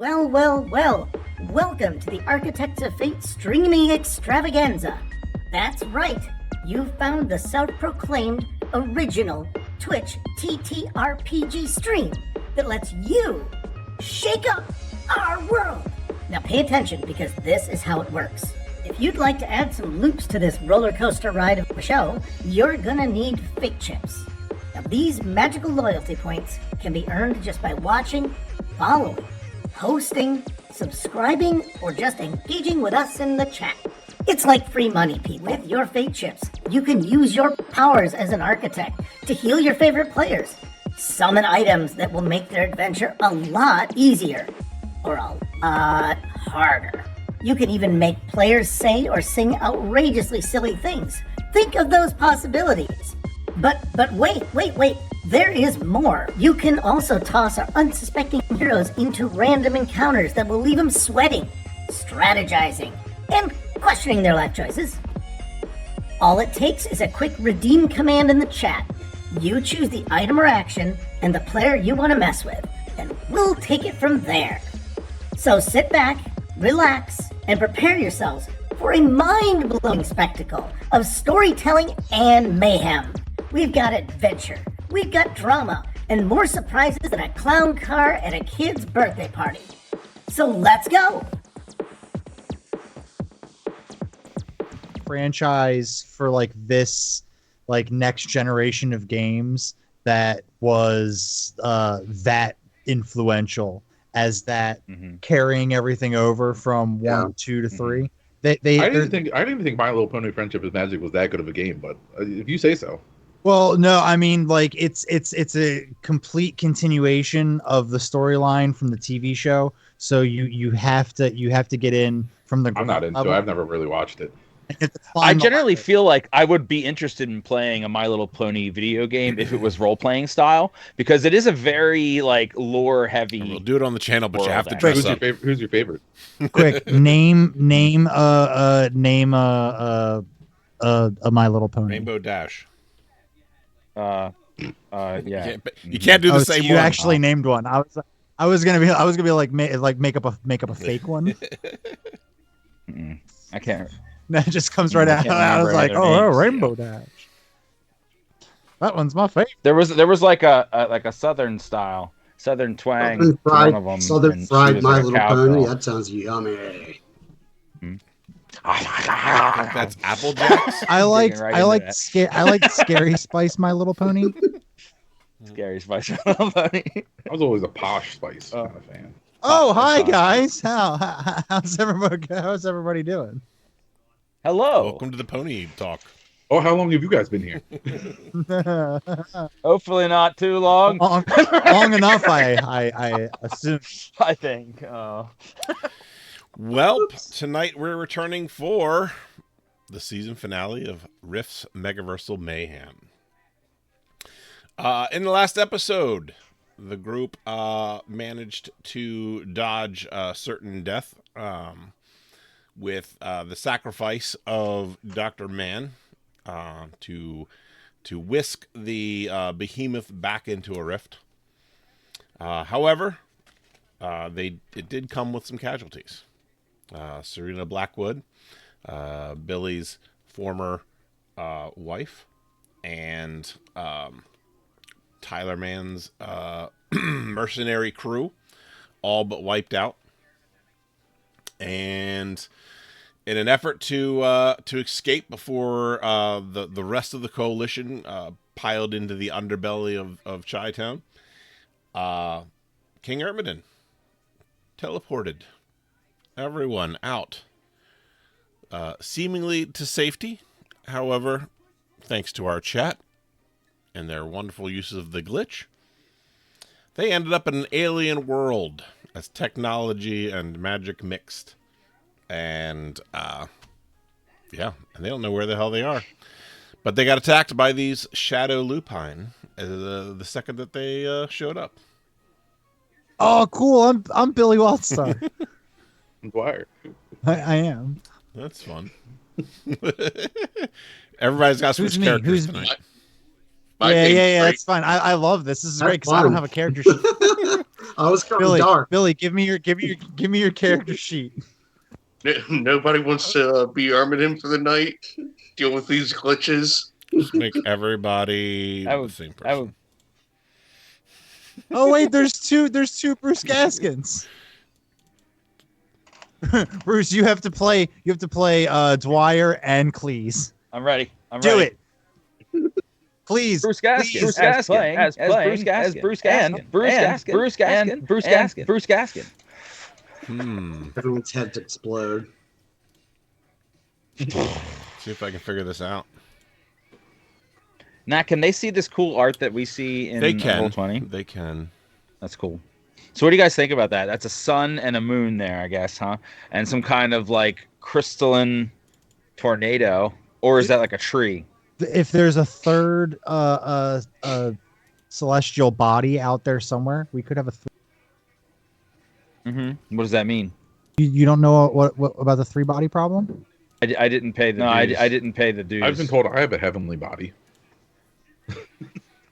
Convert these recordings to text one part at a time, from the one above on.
Well, well, well, welcome to the Architects of Fate streaming extravaganza. That's right, you've found the self-proclaimed original Twitch TTRPG stream that lets you shake up our world. Now pay attention, because this is how it works. If you'd like to add some loops to this roller coaster ride of a show, you're gonna need fate chips. Now these magical loyalty points can be earned just by watching, following, hosting, subscribing, or just engaging with us in the chat. It's like free money, Pete. With your fate chips, you can use your powers as an architect to heal your favorite players, summon items that will make their adventure a lot easier, or a lot harder. You can even make players say or sing outrageously silly things. Think of those possibilities. But wait, there is more. You can also toss our unsuspecting heroes into random encounters that will leave them sweating, strategizing, and questioning their life choices. All it takes is a quick redeem command in the chat. You choose the item or action and the player you want to mess with, and we'll take it from there. So sit back, relax, and prepare yourselves for a mind-blowing spectacle of storytelling and mayhem. We've got adventure, we've got drama, and more surprises than a clown car at a kid's birthday party. So let's go! Franchise for this next generation of games that was that influential as that carrying everything over from 1 to 2 to 3. I didn't even think My Little Pony Friendship is Magic was that good of a game, but if you say so. Well, no, I mean, it's a complete continuation of the storyline from the TV show. So you have to get in from the. I'm not into it. I've never really watched it. I generally feel like I would be interested in playing a My Little Pony video game if it was role-playing style, because it is a very lore heavy. We'll do it on the channel, but you have to dress up. Who's your favorite? Quick, name a My Little Pony. Rainbow Dash. Yeah. You can't do the same you one. You actually named one. I was gonna be make up a fake one. I can't. That just comes right out. I was like, oh, Rainbow Dash. That one's my favorite. There was like a southern twang. Southern fried My Little Pony. That sounds yummy. That's Apple Jacks. I like Scary Spice My Little Pony. Scary Spice My Little Pony. I was always a Posh Spice kind of fan. Oh, hi guys. How's everybody doing? Hello. Welcome to the Pony Talk. Oh, how long have you guys been here? Hopefully not too long. Long enough, I assume. I think. Well, tonight we're returning for the season finale of Rift's Megaversal Mayhem. In the last episode, the group managed to dodge certain death with the sacrifice of Dr. Man to whisk the behemoth back into a rift. However, it did come with some casualties. Serena Blackwood, Billy's former wife, and Tyler Mann's mercenary crew all but wiped out. And in an effort to escape before the rest of the coalition piled into the underbelly of Chi-Town, King Ermedin teleported everyone out, seemingly to safety. However, thanks to our chat and their wonderful uses of the glitch, they ended up in an alien world as technology and magic mixed. And, and they don't know where the hell they are. But they got attacked by these shadow lupine the second that they showed up. Oh, cool. I'm Billy Wildstar. Dwyer. I am. That's fun. Everybody's got to switch characters Who's tonight. Yeah, that's fine. I love this. This is great because I don't have a character sheet. I was kind of dark. Billy, give me your character sheet. Nobody wants to be Armin for the night. Deal with these glitches. Just make everybody the same person. Oh wait, there's two Bruce Gaskins. Bruce, you have to play Dwyer and Cleese. I'm ready. Do it. Please. Bruce Gaskin. Bruce Gaskin. As Bruce Gaskin. Bruce Gaskin. Everyone's head to explode. See if I can figure this out. Now, can they see this cool art that we see in Roll20? They can. That's cool. So what do you guys think about that? That's a sun and a moon there, I guess, huh? And some kind of like crystalline tornado, or is that like a tree? If there's a third celestial body out there somewhere, we could have a. What does that mean? You don't know what about the 3-body problem? I didn't pay the dues. I didn't pay the dues. I've been told I have a heavenly body.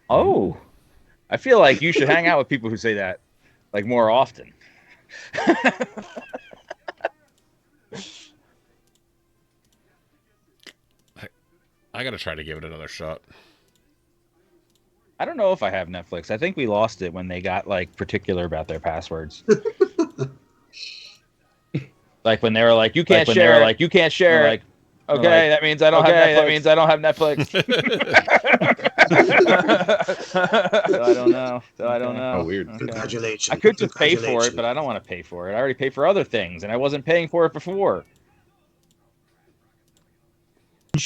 Oh, I feel like you should hang out with people who say that, like, more often. I gotta try to give it another shot. I don't know if I have Netflix. I think we lost it when they got like particular about their passwords. Like when they were like, "You can't share." Like, "You can't share." Like, okay, that means I don't have Netflix. That means I don't have Netflix. So I don't know. Oh, weird. Okay. Congratulations. I could just pay for it, but I don't want to pay for it. I already pay for other things, and I wasn't paying for it before.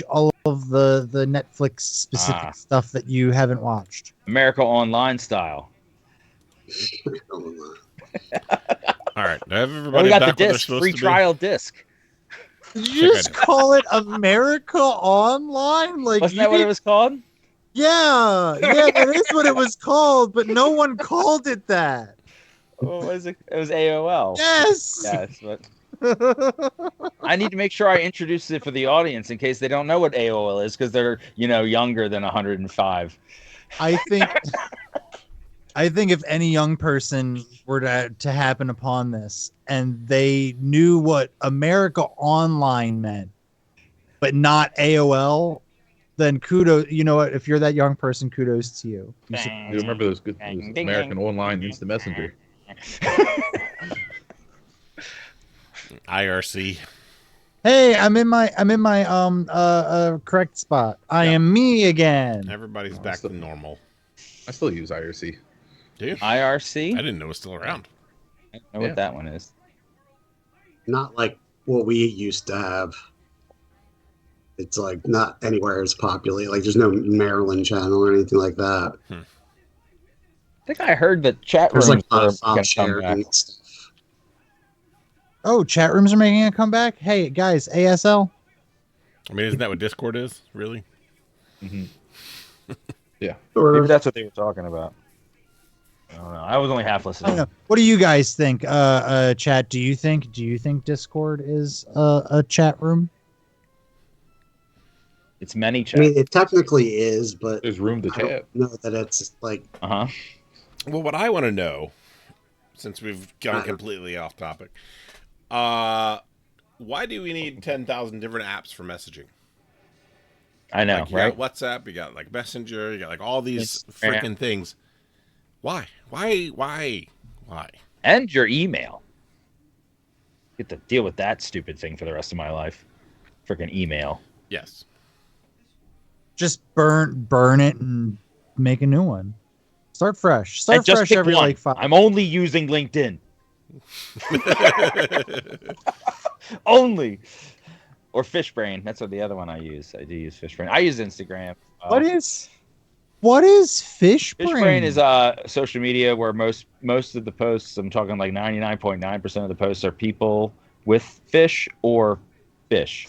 All of the Netflix specific stuff that you haven't watched. America Online style. All right, have everybody We got back the where they're disc, supposed free to be? trial disc. Did you just call it America Online? Like, Wasn't that what it was called? Yeah, that is what it was called, but no one called it that. What was it? It was AOL. Yes. Yes, but I need to make sure I introduce it for the audience in case they don't know what AOL is because they're, younger than 105. I think if any young person were to happen upon this and they knew what America Online meant, but not AOL, then kudos. You know what? If you're that young person, kudos to you. You remember those American Online Instant Messenger? IRC. Hey, I'm in my correct spot. I am me again. Everybody's back to normal. I still use IRC. Do you? IRC? I didn't know it was still around. I don't know what that one is. Not like what we used to have. It's like not anywhere as popular. Like there's no Maryland channel or anything like that. I think I heard that chat There's rooms like are sharing and stuff. Oh, chat rooms are making a comeback. Hey guys, ASL. I mean, isn't that what Discord is? Really? Mm-hmm. Yeah. Maybe that's what they were talking about. I don't know. I was only half listening. What do you guys think? Chat. Do you think Discord is a chat room? It's many I chat. mean, it technically is, but There's room to I don't chat. know that it's like. Uh-huh. Well, what I want to know, since we've gone completely off topic, why do we need 10,000 different apps for messaging? I know, Like, you right? got WhatsApp, you got like Messenger, you got like all these freaking things. Why? And your email. Get to deal with that stupid thing for the rest of my life. Freaking email. Yes. Just burn it and make a new one. Start fresh. Start just fresh pick every one. like 5. I'm only using LinkedIn. Only. Or Fishbrain. That's what the other one I use. I do use Fishbrain. I use Instagram. What is Fishbrain? Fishbrain is social media where most of the posts, I'm talking like 99.9% of the posts are people with fish or fish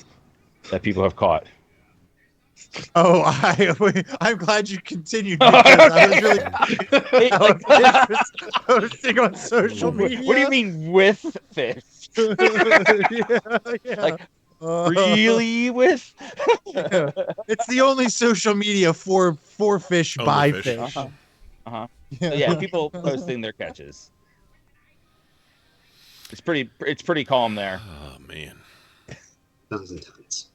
that people have caught. Oh, I'm glad you continued because I was really posting on social media. What do you mean with fish? yeah. Like really with? Yeah. It's the only social media for fish Only by fish. fish. Uh-huh. Yeah, people posting their catches. It's pretty calm there. Oh man. Tons and tons.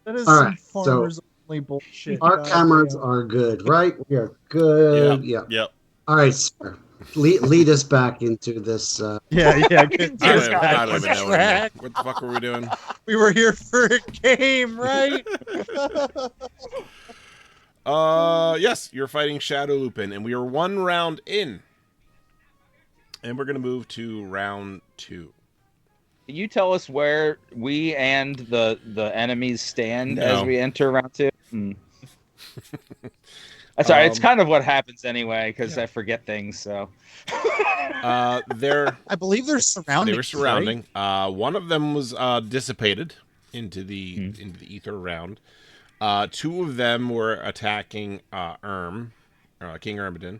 That is All some right, so farmers only bullshit. Our goddamn. cameras are good, right? We are good. Yeah. Yep. All right, sir. Lead us back into this. Yeah. I Good. don't, This even, guy I don't was even know anymore. track. What the fuck were we doing? We were here for a game, right? Yes, you're fighting Shadow Lupin, and we are 1 round in. And we're gonna move to round 2. Can you tell us where we and the enemies stand as we enter round 2? That's all right. It's kind of what happens anyway, because I forget things. So I believe they're surrounding. They were surrounding. Right? One of them was dissipated into the ether round. 2 of them were attacking King Ermedin.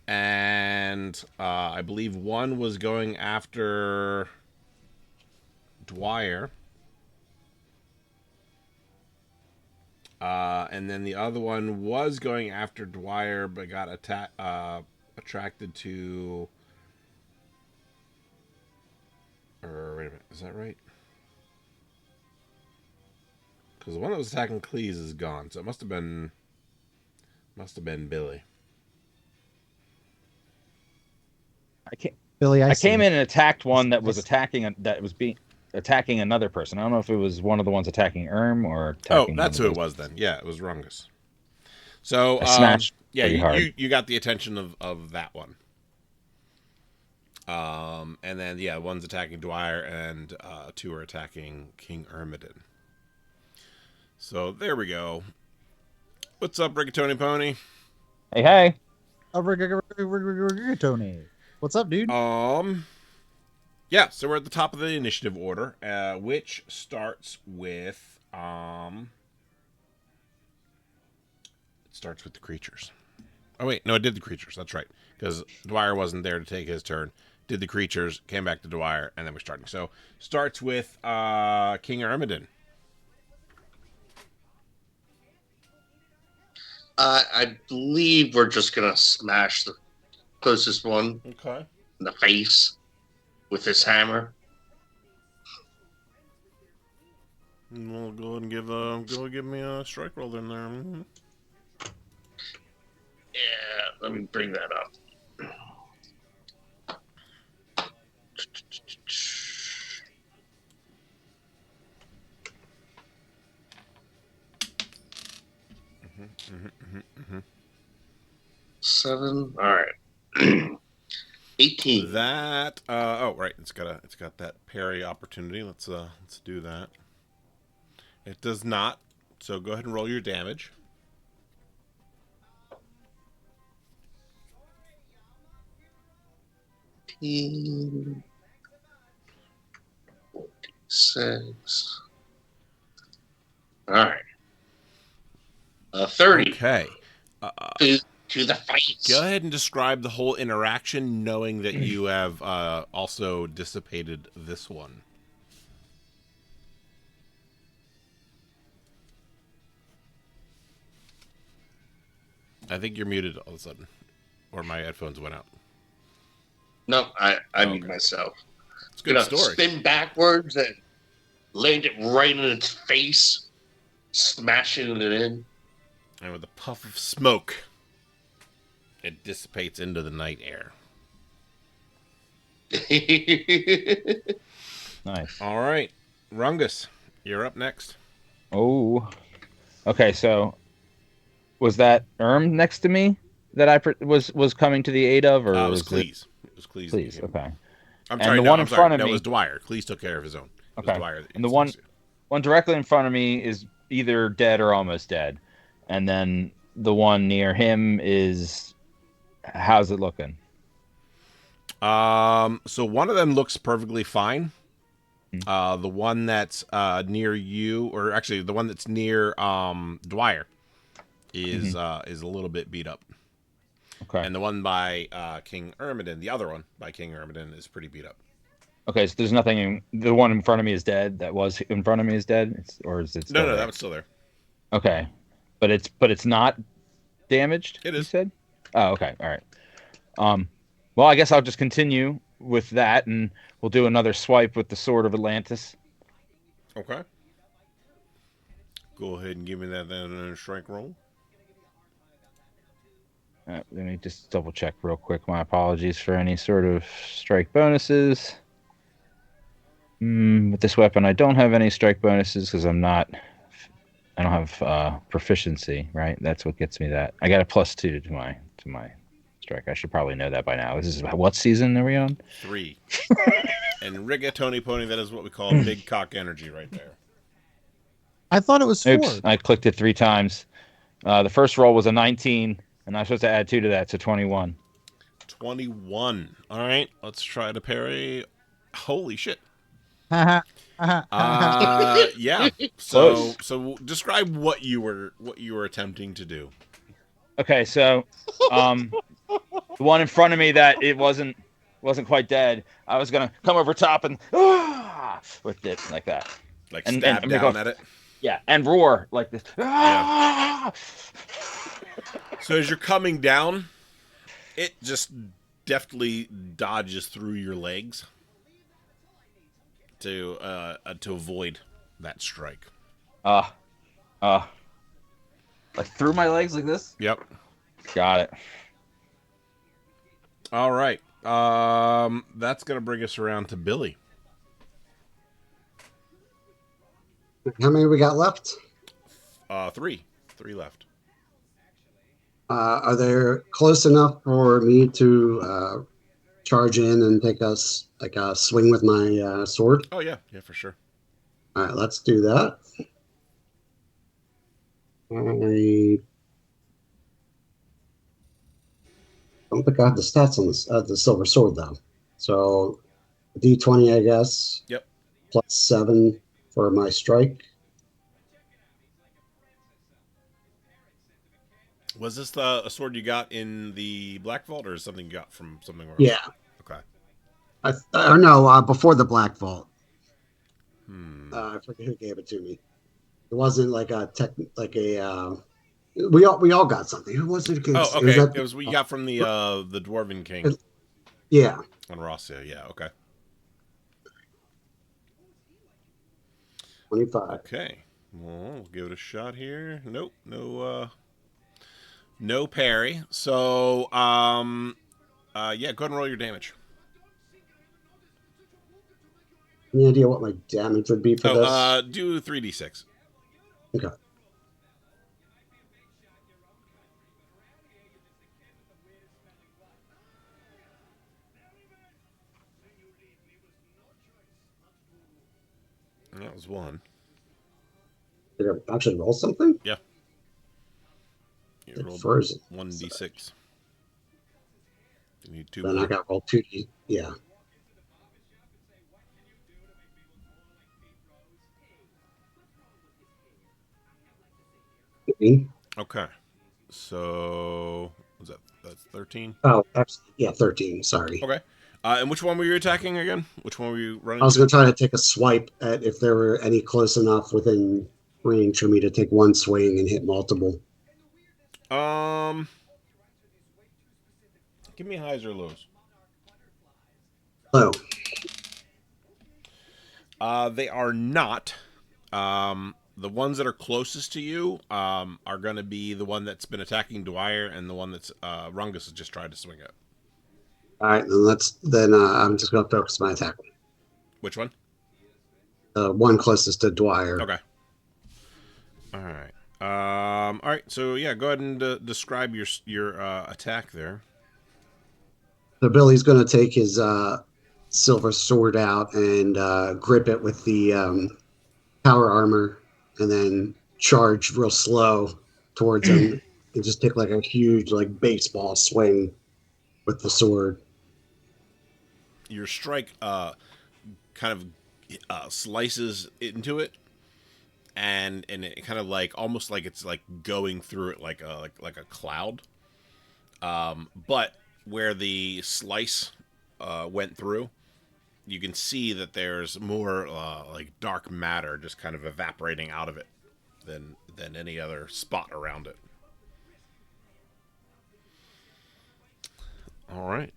And I believe one was going after Dwyer. And then the other one was going after Dwyer, but got attracted to... Or wait a minute, is that right? Because the one that was attacking Cleese is gone, so it must have been Billy. Billy, I came in and attacked one that was attacking another person. I don't know if it was one of the ones attacking or attacking. Oh, that's who it was then. Yeah, it was Rungus. So smashed. Yeah, hard. you got the attention of that one. And then one's attacking Dwyer, and 2 are attacking King Ermedin. So there we go. What's up, Rigatoni Pony? Hey. Tony. What's up, dude? Yeah, so we're at the top of the initiative order, which starts with it starts with the creatures. Oh wait, no, it did the creatures. That's right, because Dwyer wasn't there to take his turn. Did the creatures, came back to Dwyer, and then we're starting. So starts with King Ermedin. I believe we're just gonna smash the closest one Okay. in the face with this hammer. We'll go ahead and give me a strike roll in there. Mm-hmm. Yeah, let me bring that up. Seven. All right. 18. That right, it's got that parry opportunity. Let's do that. It does not. So go ahead and roll your damage. Six. All right. 30. Okay. To the face. Go ahead and describe the whole interaction, knowing that you have also dissipated this one. I think you're muted all of a sudden, or my headphones went out. No, I need myself. It's a good story. Spin backwards and land it right in its face, smashing it in. And with a puff of smoke, it dissipates into the night air. Nice. All right, Rungus, you're up next. Oh, okay. So, was that next to me that I was coming to the aid of, or it was Cleese? It was Cleese. Cleese. Okay. I'm And sorry. the No, one I'm in sorry. front of That me was Dwyer. Cleese took care of his own. It was Okay. Dwyer And the one directly in front of me is either dead or almost dead, and then the one near him is. How's it looking? So one of them looks perfectly fine. Hmm. The one that's near you, or actually the one that's near Dwyer, is a little bit beat up. Okay. And the one by King Ermedin, the other one by King Ermedin, is pretty beat up. Okay, so there's nothing. The one in front of me is dead. That was in front of me is dead, or is it? Still No, there? that was still there. Okay, but it's not damaged. It is. You said. Oh, okay, all right. Well, I guess I'll just continue with that, and we'll do another swipe with the Sword of Atlantis. Okay. Go ahead and give me that then strike roll. Let me just double check real quick. My apologies for any sort of strike bonuses. With this weapon, I don't have any strike bonuses because I don't have proficiency, right? That's what gets me that. I got a +2 to my strike. I should probably know that by now. This is what season are we on? 3. And rigatoni pony, that is what we call big cock energy right there. I thought it was 4. Oops, I clicked it 3 times. The first roll was a 19, and I'm supposed to add 2 to that, so 21. 21. All right, let's try to parry. Holy shit. Yeah. So describe what you were attempting to do. Okay, so the one in front of me that it wasn't quite dead. I was gonna come over top and with it like that, Like and stab down at it. Yeah, and roar like this. Yeah. So as you're coming down, it just deftly dodges through your legs to avoid that strike. Like through my legs like this? Yep. Got it. All right. That's gonna bring us around to Billy. How many we got left? 3 left. Are they close enough for me to charge in and take us like a swing with my sword? Oh yeah, for sure. All right, let's do that. I don't think I have the stats on this the silver sword though. So D20, I guess. Yep. +7 for my strike. Was this a sword you got in the Black Vault, or something you got from something else? Yeah. Okay. No, before the Black Vault. I forget who gave it to me. It wasn't like a we all got something. Who was it? Oh, okay. It was what you got from the Dwarven King. Yeah. On Rossia, yeah, okay. 25. Okay. Well, we'll give it a shot here. Nope, no parry. So, yeah, go ahead and roll your damage. Any idea what my damage would be for this? Do 3d6. Okay. That was 1. Did I actually roll something? Yeah. You It rolled froze. 1d6. You need 2 Then more. I got rolled 2d. Yeah. Okay. So, that's 13? Oh, yeah, 13. Sorry. Okay. And which one were you attacking again? Which one were you running? I was going to try to take a swipe at if there were any close enough within range for me to take one swing and hit multiple. Give me highs or lows. Low. They are not. The ones that are closest to you are going to be the one that's been attacking Dwyer, and the one that's Rungus has just tried to swing at. All right, then I'm just going to focus my attack. Which one? One closest to Dwyer. Okay. All right. All right. So yeah, go ahead and describe your attack there. So Billy's going to take his silver sword out and grip it with the power armor, and then charge real slow towards him, and just take like a huge baseball swing with the sword. Your strike kind of slices into it, and it kind of almost like it's going through it like a cloud. But where the slice went through, you can see that there's more dark matter just kind of evaporating out of it than any other spot around it. All right.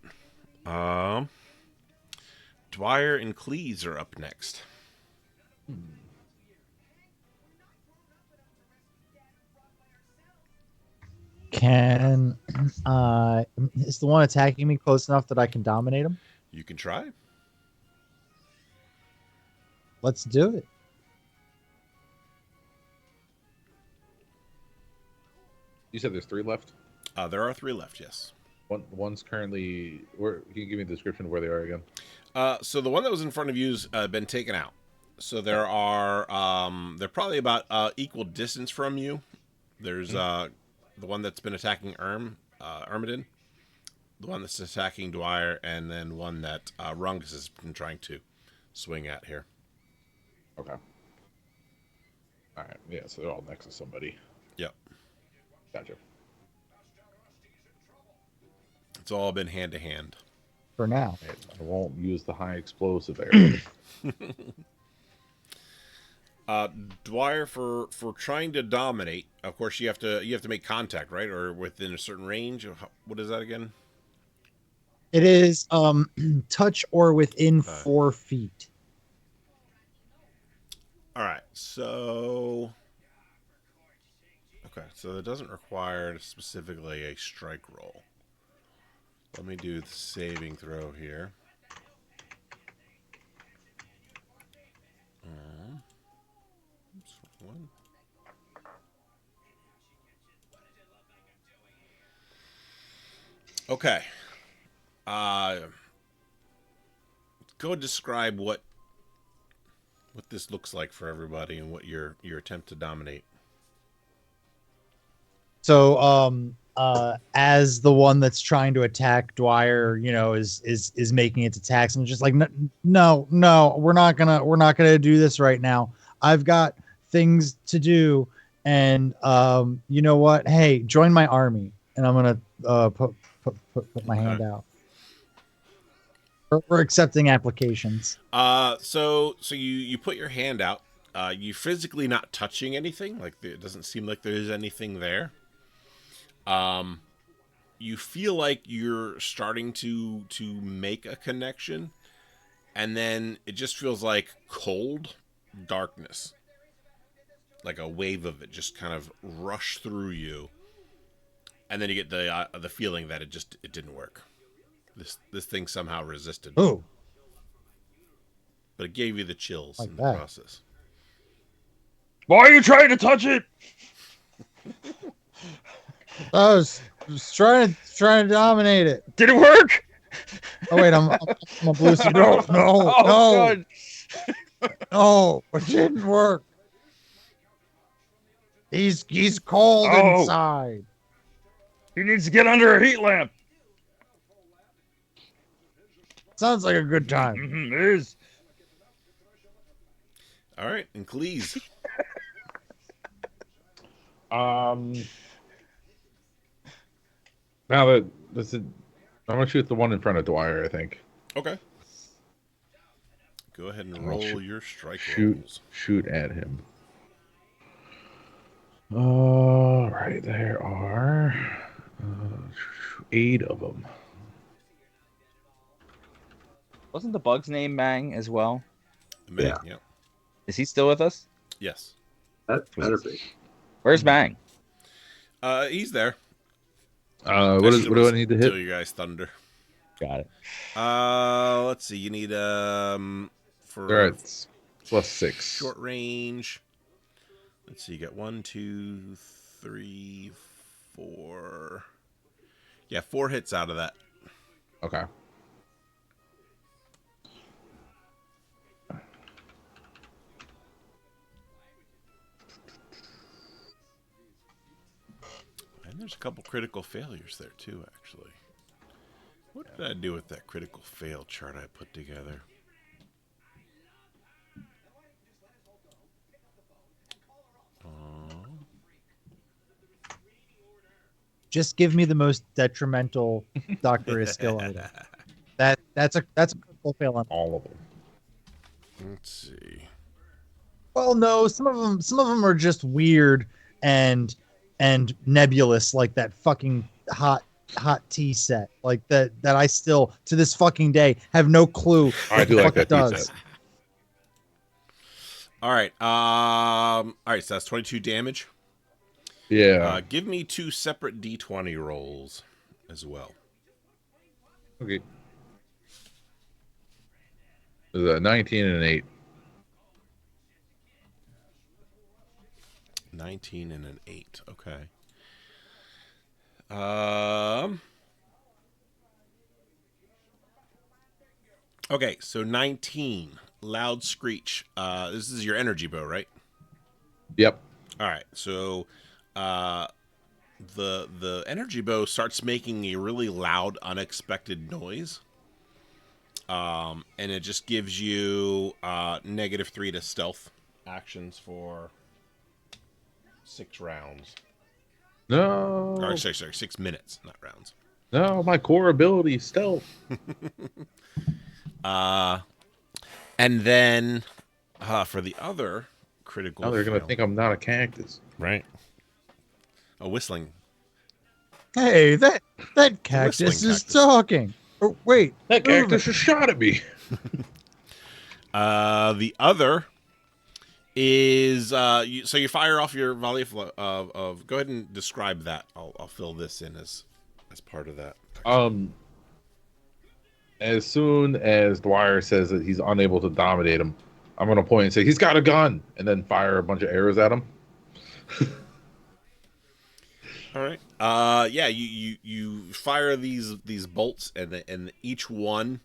Dwyer and Cleese are up next. Can is the one attacking me close enough that I can dominate him? You can try. Let's do it. You said there's 3 left. There are 3 left. Yes. One's currently. Where? Can you give me the description of where they are again? So the one that was in front of you's been taken out. So there are they're probably about equal distance from you. There's the one that's been attacking Ermidon, the one that's attacking Dwyer, and then one that Rungus has been trying to swing at here. Okay. All right. Yeah. So they're all next to somebody. Yep. Gotcha. It's all been hand to hand. For now. I won't use the high explosive area. Dwyer, for trying to dominate, of course you have to make contact, right, or within a certain range. What is that again? It is touch or within 4 feet. All right, so it doesn't require specifically a strike roll. Let me do the saving throw here. One. Okay. Go describe what this looks like for everybody and what your attempt to dominate. So, as the one that's trying to attack Dwyer, is making its attacks, and just like, no, we're not gonna do this right now. I've got things to do, and you know what? Hey, join my army, and I'm gonna put my hand out. We're accepting applications. So you put your hand out. You physically not touching anything. Like it doesn't seem like there is anything there. You feel like you're starting to make a connection, and then it just feels like cold darkness, like a wave of it just kind of rush through you, and then you get the feeling that it didn't work. This thing somehow resisted. Oh, but it gave you the chills like in that. the process. Why are you trying to touch it? I was trying to dominate it. Did it work? Oh wait, I'm a blue suit. No, God. no, it didn't work. He's cold inside. He needs to get under a heat lamp. Sounds like a good time. Mm-hmm, it is. All right, and Cleese. Now that this is, I'm gonna shoot the one in front of Dwyer. I think. Okay. Go ahead and roll your strike rolls. Shoot at him. All right, there are 8 of them. Wasn't the bug's name Mang as well? Yeah. Is he still with us? Yes. That better be. Where's Mang? He's there. What do I need to hit? Kill your guys' thunder. Got it. Let's see. You need for All right, it's +6. short range. Let's see. You got 1, 2, 3, 4. Yeah, 4 hits out of that. Okay. And there's a couple critical failures there too, actually. What did I do with that critical fail chart I put together? Just give me the most detrimental doctorate skill item. That's a critical fail on All of them. Let's see. Well, no, some of them are just weird and nebulous, like that fucking hot hot tea set like that I still to this fucking day have no clue I what do the like fuck it that tea does. set. All right. All right. So that's 22 damage. Yeah. Give me 2 separate D20 rolls as well. Okay. There's a 19 and an 8. 19 and an 8. Okay. Okay, so 19. Loud screech. This is your energy bow, right? Yep. All right. So the energy bow starts making a really loud, unexpected noise. And it just gives you -3 to stealth actions for 6 rounds. No. Or sorry, 6 minutes, not rounds. No, my core ability, stealth. And then for the other critical Now they're going to fail, think I'm not a cactus. right? A whistling Hey, that whistling cactus is cactus. talking. Oh, wait, That moving. cactus just shot at me. The other is so you fire off your volley of go ahead and describe that. I'll fill this in as part of that. As soon as Dwyer says that he's unable to dominate him, I'm going to point and say, he's got a gun, and then fire a bunch of arrows at him. All right. Yeah, you fire these bolts, and each one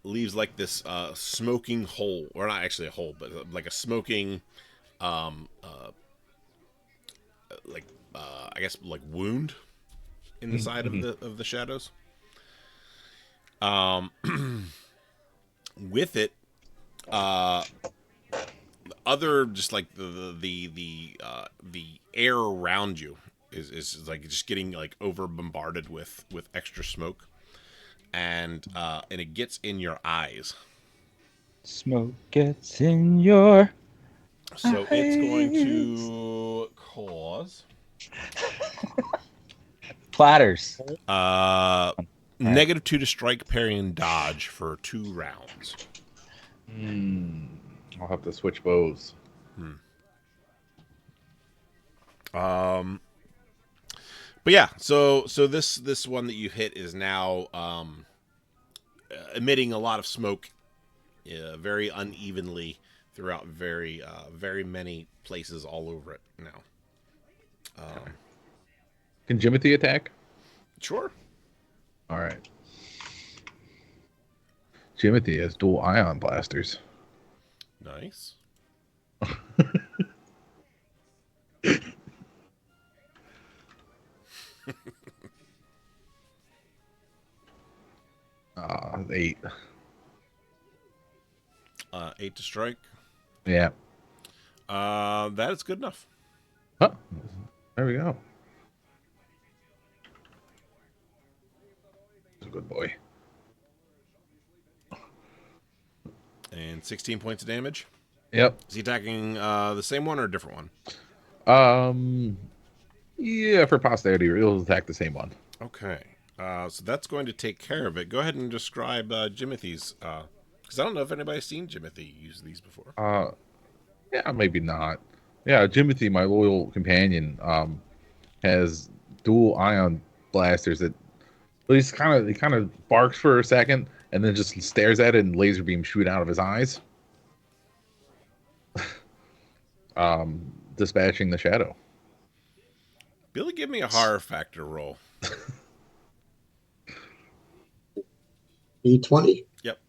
leaves like this smoking hole, or not actually a hole, but like a smoking, I guess like wound in the side of the shadows. With it, other just like the air around you is like just getting like over bombarded with extra smoke, and it gets in your eyes. Smoke gets in your So it's going to cause platters. -2 to strike, parry, and dodge for 2 rounds. I'll have to switch bows. But yeah, so this one that you hit is now emitting a lot of smoke, very unevenly throughout very many places all over it now. Can Jimothy attack? Sure. All right. Jimothy has dual ion blasters. Nice. 8. 8 to strike. Yeah. That is good enough. Oh, there we go. He's a good boy. And 16 points of damage. Yep. Is he attacking the same one or a different one? Yeah, for posterity, he'll attack the same one. Okay. So that's going to take care of it. Go ahead and describe Jimothy's, because I don't know if anybody's seen Jimothy use these before. Yeah, maybe not. Yeah, Jimothy, my loyal companion, has dual ion blasters that he kind of barks for a second and then just stares at it and laser beams shoot out of his eyes. Dispatching the shadow. Billy, give me a horror factor roll. D20. Yep.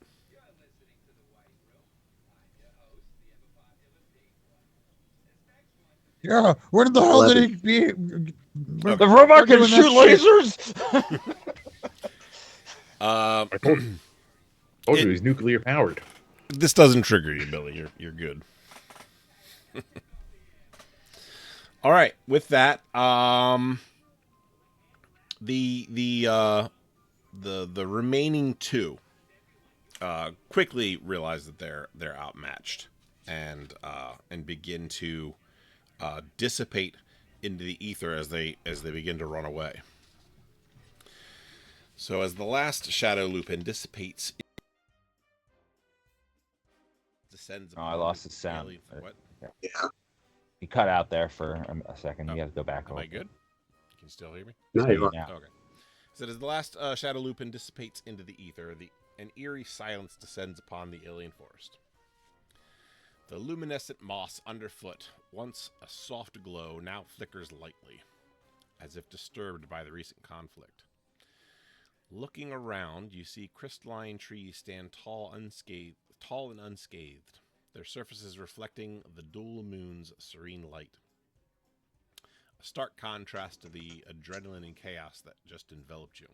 Yeah, where the hell did 11. he be? The robot can shoot lasers. I told you he's nuclear powered. This doesn't trigger you, Billy. You're good. All right. With that, the remaining 2 quickly realize that they're outmatched and begin to dissipate into the ether as they begin to run away. So as the last shadow lupin dissipates, descends. Oh, I lost the sound. What? Yeah. You cut out there for a second. You got to go back. Am I good? Can you still hear me? No, Hear you you are. now. Okay. So as the last shadow lupin dissipates into the ether, an eerie silence descends upon the alien forest. The luminescent moss underfoot, once a soft glow, now flickers lightly, as if disturbed by the recent conflict. Looking around, you see crystalline trees stand tall and unscathed, their surfaces reflecting the dual moon's serene light. A stark contrast to the adrenaline and chaos that just enveloped you.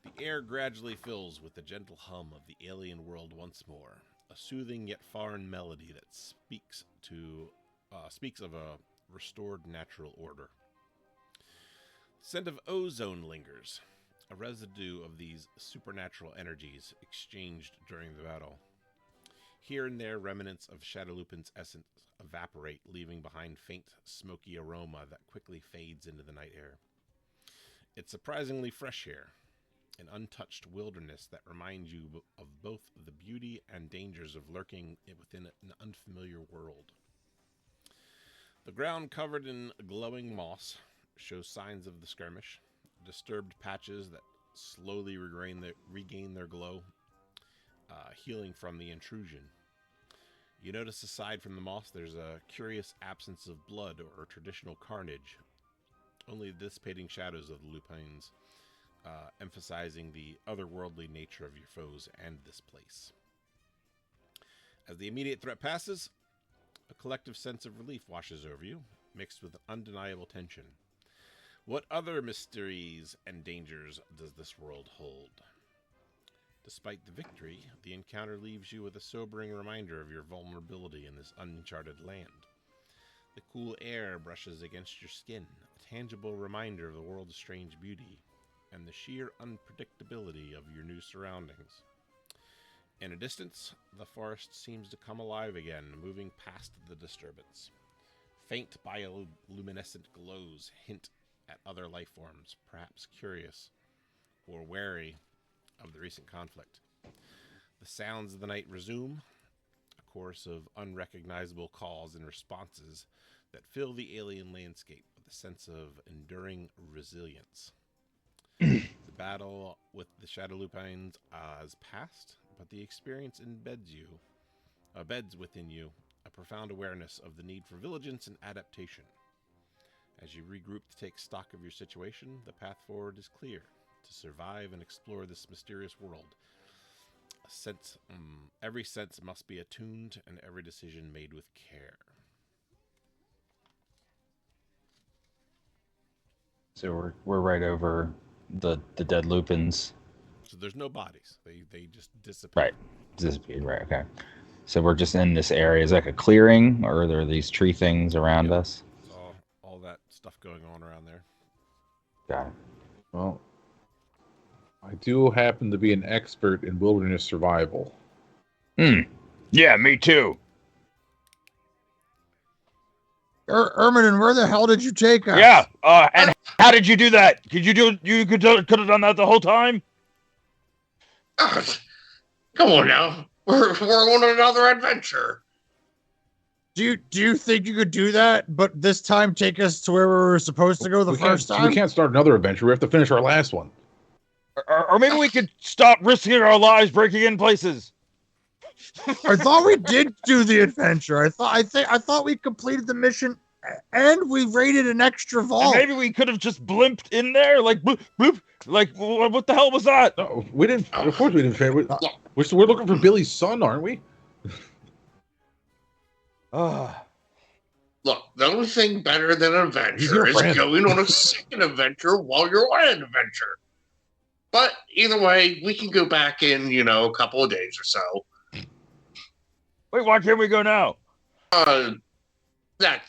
The air gradually fills with the gentle hum of the alien world once more, a soothing yet foreign melody that speaks of a restored natural order. The scent of ozone lingers, a residue of these supernatural energies exchanged during the battle. Here and there, remnants of Shadow Lupin's essence evaporate, leaving behind faint, smoky aroma that quickly fades into the night air. It's surprisingly fresh here, an untouched wilderness that reminds you of both the beauty and dangers of lurking within an unfamiliar world. The ground covered in glowing moss shows signs of the skirmish, disturbed patches that slowly regain their glow, healing from the intrusion. You notice aside from the moss, there's a curious absence of blood or traditional carnage, only the dissipating shadows of the lupines, emphasizing the otherworldly nature of your foes and this place. As the immediate threat passes, a collective sense of relief washes over you, mixed with undeniable tension. What other mysteries and dangers does this world hold? Despite the victory, the encounter leaves you with a sobering reminder of your vulnerability in this uncharted land. The cool air brushes against your skin, a tangible reminder of the world's strange beauty, and the sheer unpredictability of your new surroundings. In a distance, the forest seems to come alive again, moving past the disturbance. Faint bioluminescent glows hint at other life forms, perhaps curious or wary of the recent conflict. The sounds of the night resume, a chorus of unrecognizable calls and responses that fill the alien landscape with a sense of enduring resilience. The battle with the Shadow Lupines has passed, but the experience beds within you a profound awareness of the need for vigilance and adaptation. As you regroup to take stock of your situation, the path forward is clear. To survive and explore this mysterious world, every sense must be attuned and every decision made with care. So we're right over the dead lupins. So there's no bodies; they just disappear. Right, disappeared. Right. Okay. So we're just in this area. Is it like a clearing, or are there these tree things around us? It's all that stuff going on around there. Got it. Well, I do happen to be an expert in wilderness survival. Yeah, me too. Ermin, where the hell did you take us? Yeah. And how did you do that? Could have done that the whole time? Come on now. We're on another adventure. Do you think you could do that, but this time take us to where we were supposed to go the first time? We can't start another adventure. We have to finish our last one. Or maybe we could stop risking our lives breaking in places. I thought we did do the adventure. I thought we completed the mission and we raided an extra vault. And maybe we could have just blimped in there, like boop, boop. Like what the hell was that? No, we didn't. Of course, we didn't. We're looking for Billy's son, aren't we? Look, the only thing better than an adventure is friend. going on a second adventure while you're on an adventure. But either way, we can go back in, a couple of days or so. Wait, why can't we go now? That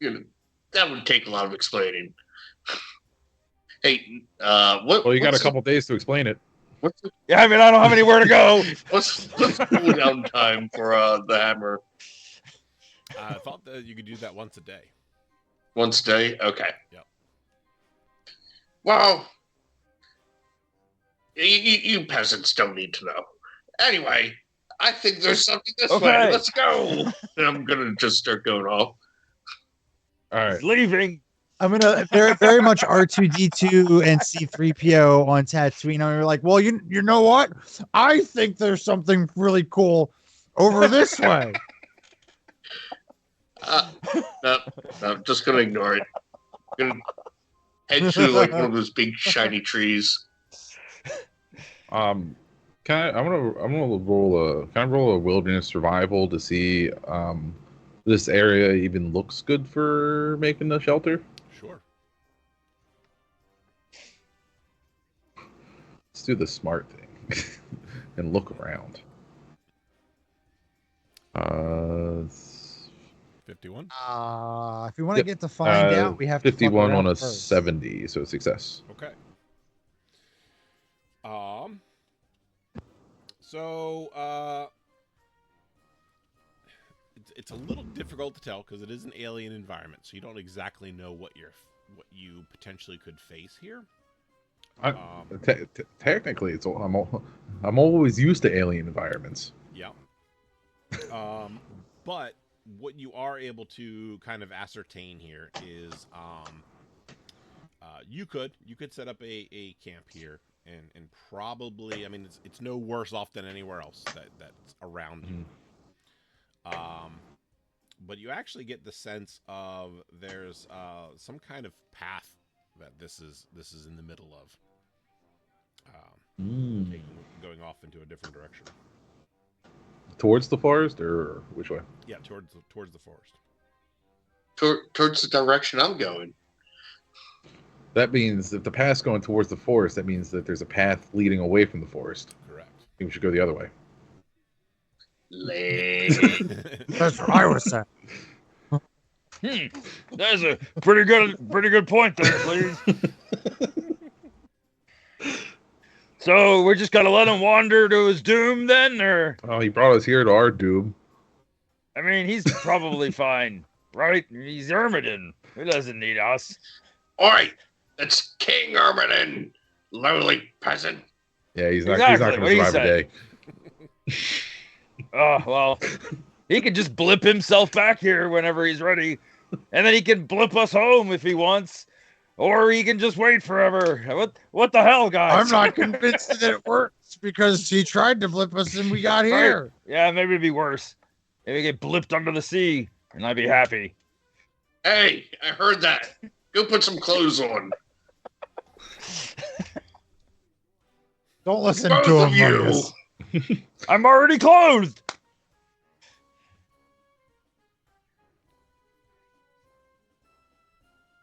would take a lot of explaining. Hey, Well, you got a couple days to explain it. Yeah, I mean, I don't have anywhere to go. What's cool down time for the hammer? I thought that you could do that once a day. Once a day? Okay. Yep. Well, You peasants don't need to know. Anyway, I think there's something this Okay. way. Let's go. And I'm gonna just start going off. All right. He's leaving. I'm gonna very much R2D2 and C3PO on Tatooine. I'm like, well, you know what? I think there's something really cool over this way. No, I'm just gonna ignore it. I'm gonna head to like one of those big shiny trees. I'm gonna roll a wilderness survival to see this area even looks good for making a shelter. Sure. Let's do the smart thing and look around. 51. If we want to get to find out, we have to 51 on a first. 70, so success. Okay. So it's a little difficult to tell because it is an alien environment, so you don't exactly know what you potentially could face here. Technically, I'm always used to alien environments. Yeah. But what you are able to kind of ascertain here is you could set up a camp here and probably, I mean, it's no worse off than anywhere else that's around you. But you actually get the sense of there's some kind of path that this is in the middle of, going off into a different direction. Towards the forest, or which way? Yeah, towards the forest. Towards the direction I'm going. That means if the path's going towards the forest, that means that there's a path leading away from the forest. Correct. I think we should go the other way. That's what I was saying. That's a pretty good point there, please. So we're just gonna let him wander to his doom then, or? Oh, he brought us here to our doom. I mean, he's probably fine, right? He's Ermidon. He doesn't need us. All right, it's King Ermidon, lowly peasant. Yeah, he's not Exactly, going what to do you survive a day. Oh, well, he can just blip himself back here whenever he's ready, and then he can blip us home if he wants, or he can just wait forever. What the hell, guys? I'm not convinced that it works because he tried to blip us and we got here. Right. Yeah, maybe it'd be worse. Maybe get blipped under the sea, and I'd be happy. Hey, I heard that. Go put some clothes on. Don't listen Both to of him. you. Marcus. I'm already clothed.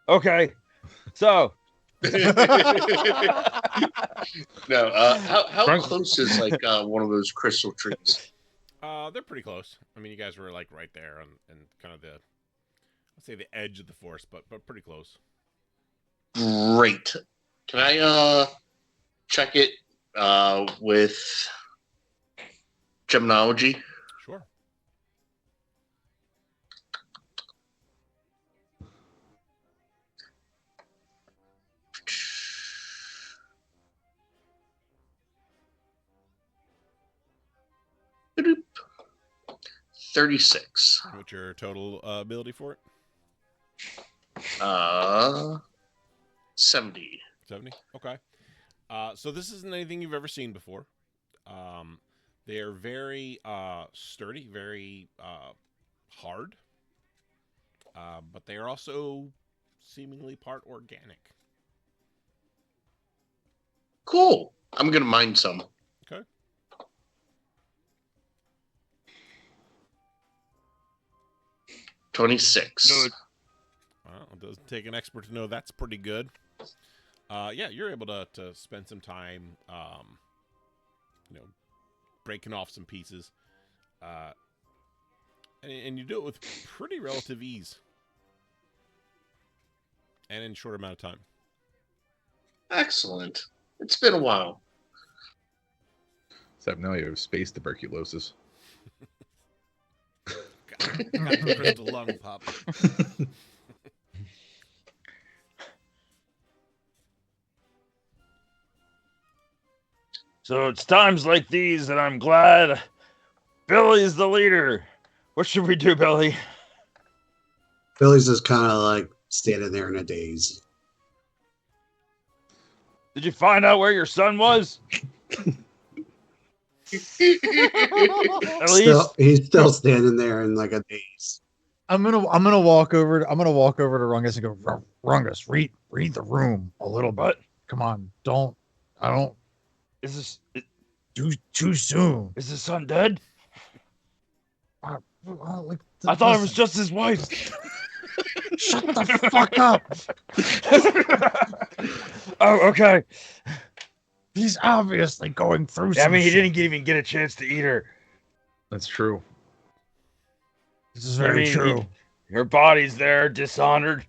Okay, so No, how Frank- close is like one of those crystal trees? They're pretty close. I mean, you guys were like right there and kind of let's say the edge of the forest, but pretty close. Great. Can I check it with Gemology? Sure. Boop. 36. What's your total ability for it? 70. 70. Okay. So this isn't anything you've ever seen before. They are very sturdy, very hard, but they are also seemingly part organic. Cool. I'm gonna mine some. Okay. 26. Good. Well, it doesn't take an expert to know that's pretty good. Yeah, you're able to spend some time, breaking off some pieces, and you do it with pretty relative ease, and in a short amount of time. Excellent. It's been a while. Except now you have space tuberculosis. Got the crystal lung pop. So it's times like these that I'm glad Billy's the leader. What should we do, Billy? Billy's just kind of like standing there in a daze. Did you find out where your son was? At least He's still standing there in like a daze. I'm gonna walk over to Rungus and go, Rungus, read the room a little bit. Come on, I don't. Is this Too soon. is his son dead? Like, I thought it was just his wife. Shut the fuck up. Oh, okay. He's obviously going through. I mean, he didn't even get a chance to eat her. That's true. This is very true. Her body's there, dishonored.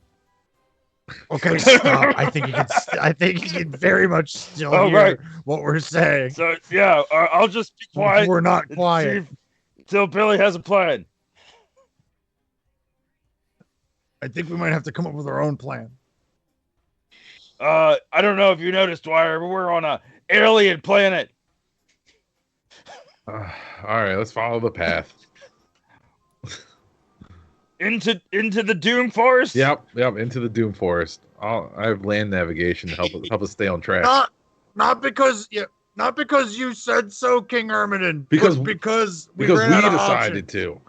Okay, stop. I think he can very much still hear what we're saying. So yeah, I'll just be quiet. We're not quiet until Billy has a plan. I think we might have to come up with our own plan. I don't know if you noticed, Dwyer, but we're on a alien planet. All right, let's follow the path. Into the Doom Forest? Yep, into the Doom Forest. I have land navigation to help us stay on track. Not because you said so, King Erminen. Because we decided to.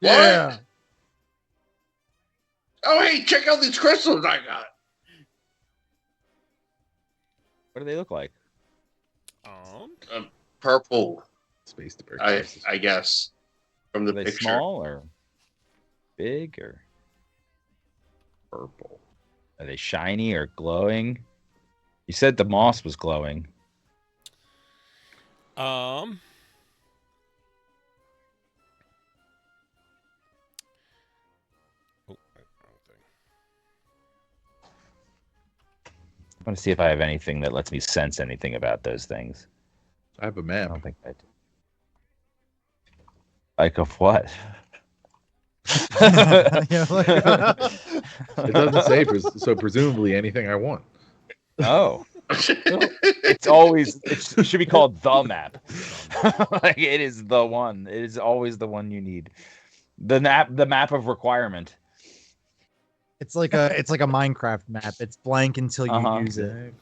Yeah. Oh, hey, check out these crystals I got. What do they look like? Purple, Space to purchase. I guess, from the Are they picture. small or big or Purple. are they shiny or glowing? You said the moss was glowing. I want to see if I have anything that lets me sense anything about those things. I have a I map. don't think I do. Like of what? It doesn't say, so presumably anything I want. Oh. It's always, it should be called the map. Like it is the one. It is always the one you need. The map of requirement. It's like a Minecraft map. It's blank until you use it.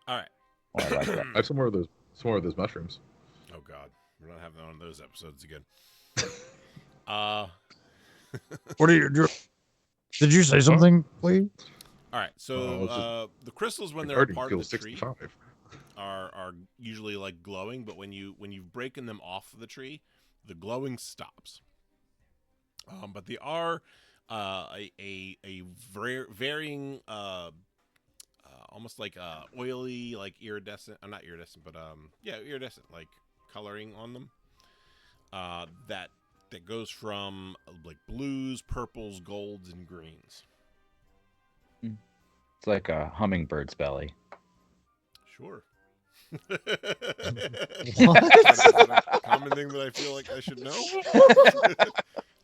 All right. Oh, I like that. I have some more of those mushrooms. Oh God, we're not having one of those episodes again. What are you doing? Did you say something, please? All right. So the crystals, when they're Already part of the killed tree, 65. are usually like glowing, but when you've broken them off of the tree, the glowing stops. But they are a varying almost like oily, like iridescent. Not iridescent, but iridescent, like coloring on them. That goes from like blues, purples, golds, and greens. It's like a hummingbird's belly. Sure. What? Is that a common thing that I feel like I should know?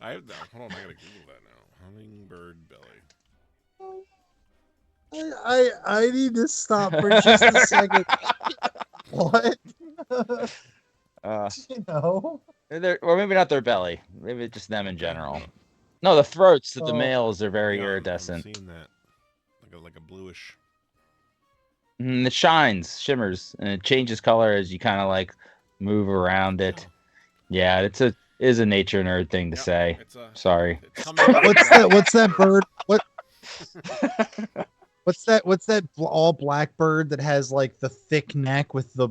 I have that. Hold on, I gotta Google that now. Hummingbird belly. I need to stop for just a second. What? You know? Or maybe not their belly. Maybe just them in general. No, the throats of the males are very iridescent. I'm seeing that. Like a bluish. It shines, shimmers, and it changes color as you kind of like move around it. Yeah, it is a nature nerd thing to say. Sorry. What's that bird? What's that all black bird that has like the thick neck with the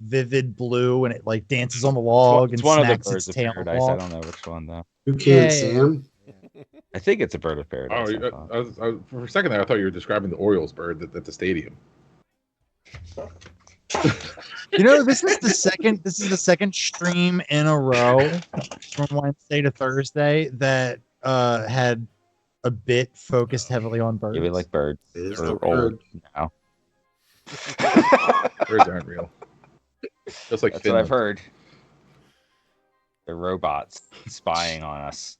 vivid blue and it like dances on the log and one of the smacks birds its of tail paradise. off? I don't know which one though. Who can't, Sam? I think it's a bird of paradise. For a second there, I thought you were describing the Orioles bird at the stadium. You know, this is the second stream in a row from Wednesday to Thursday that had a bit focused heavily on birds. Yeah, we like birds. It's We're the old bird. now. Birds aren't real. Just like That's Finland. what I've heard. They're robots spying on us.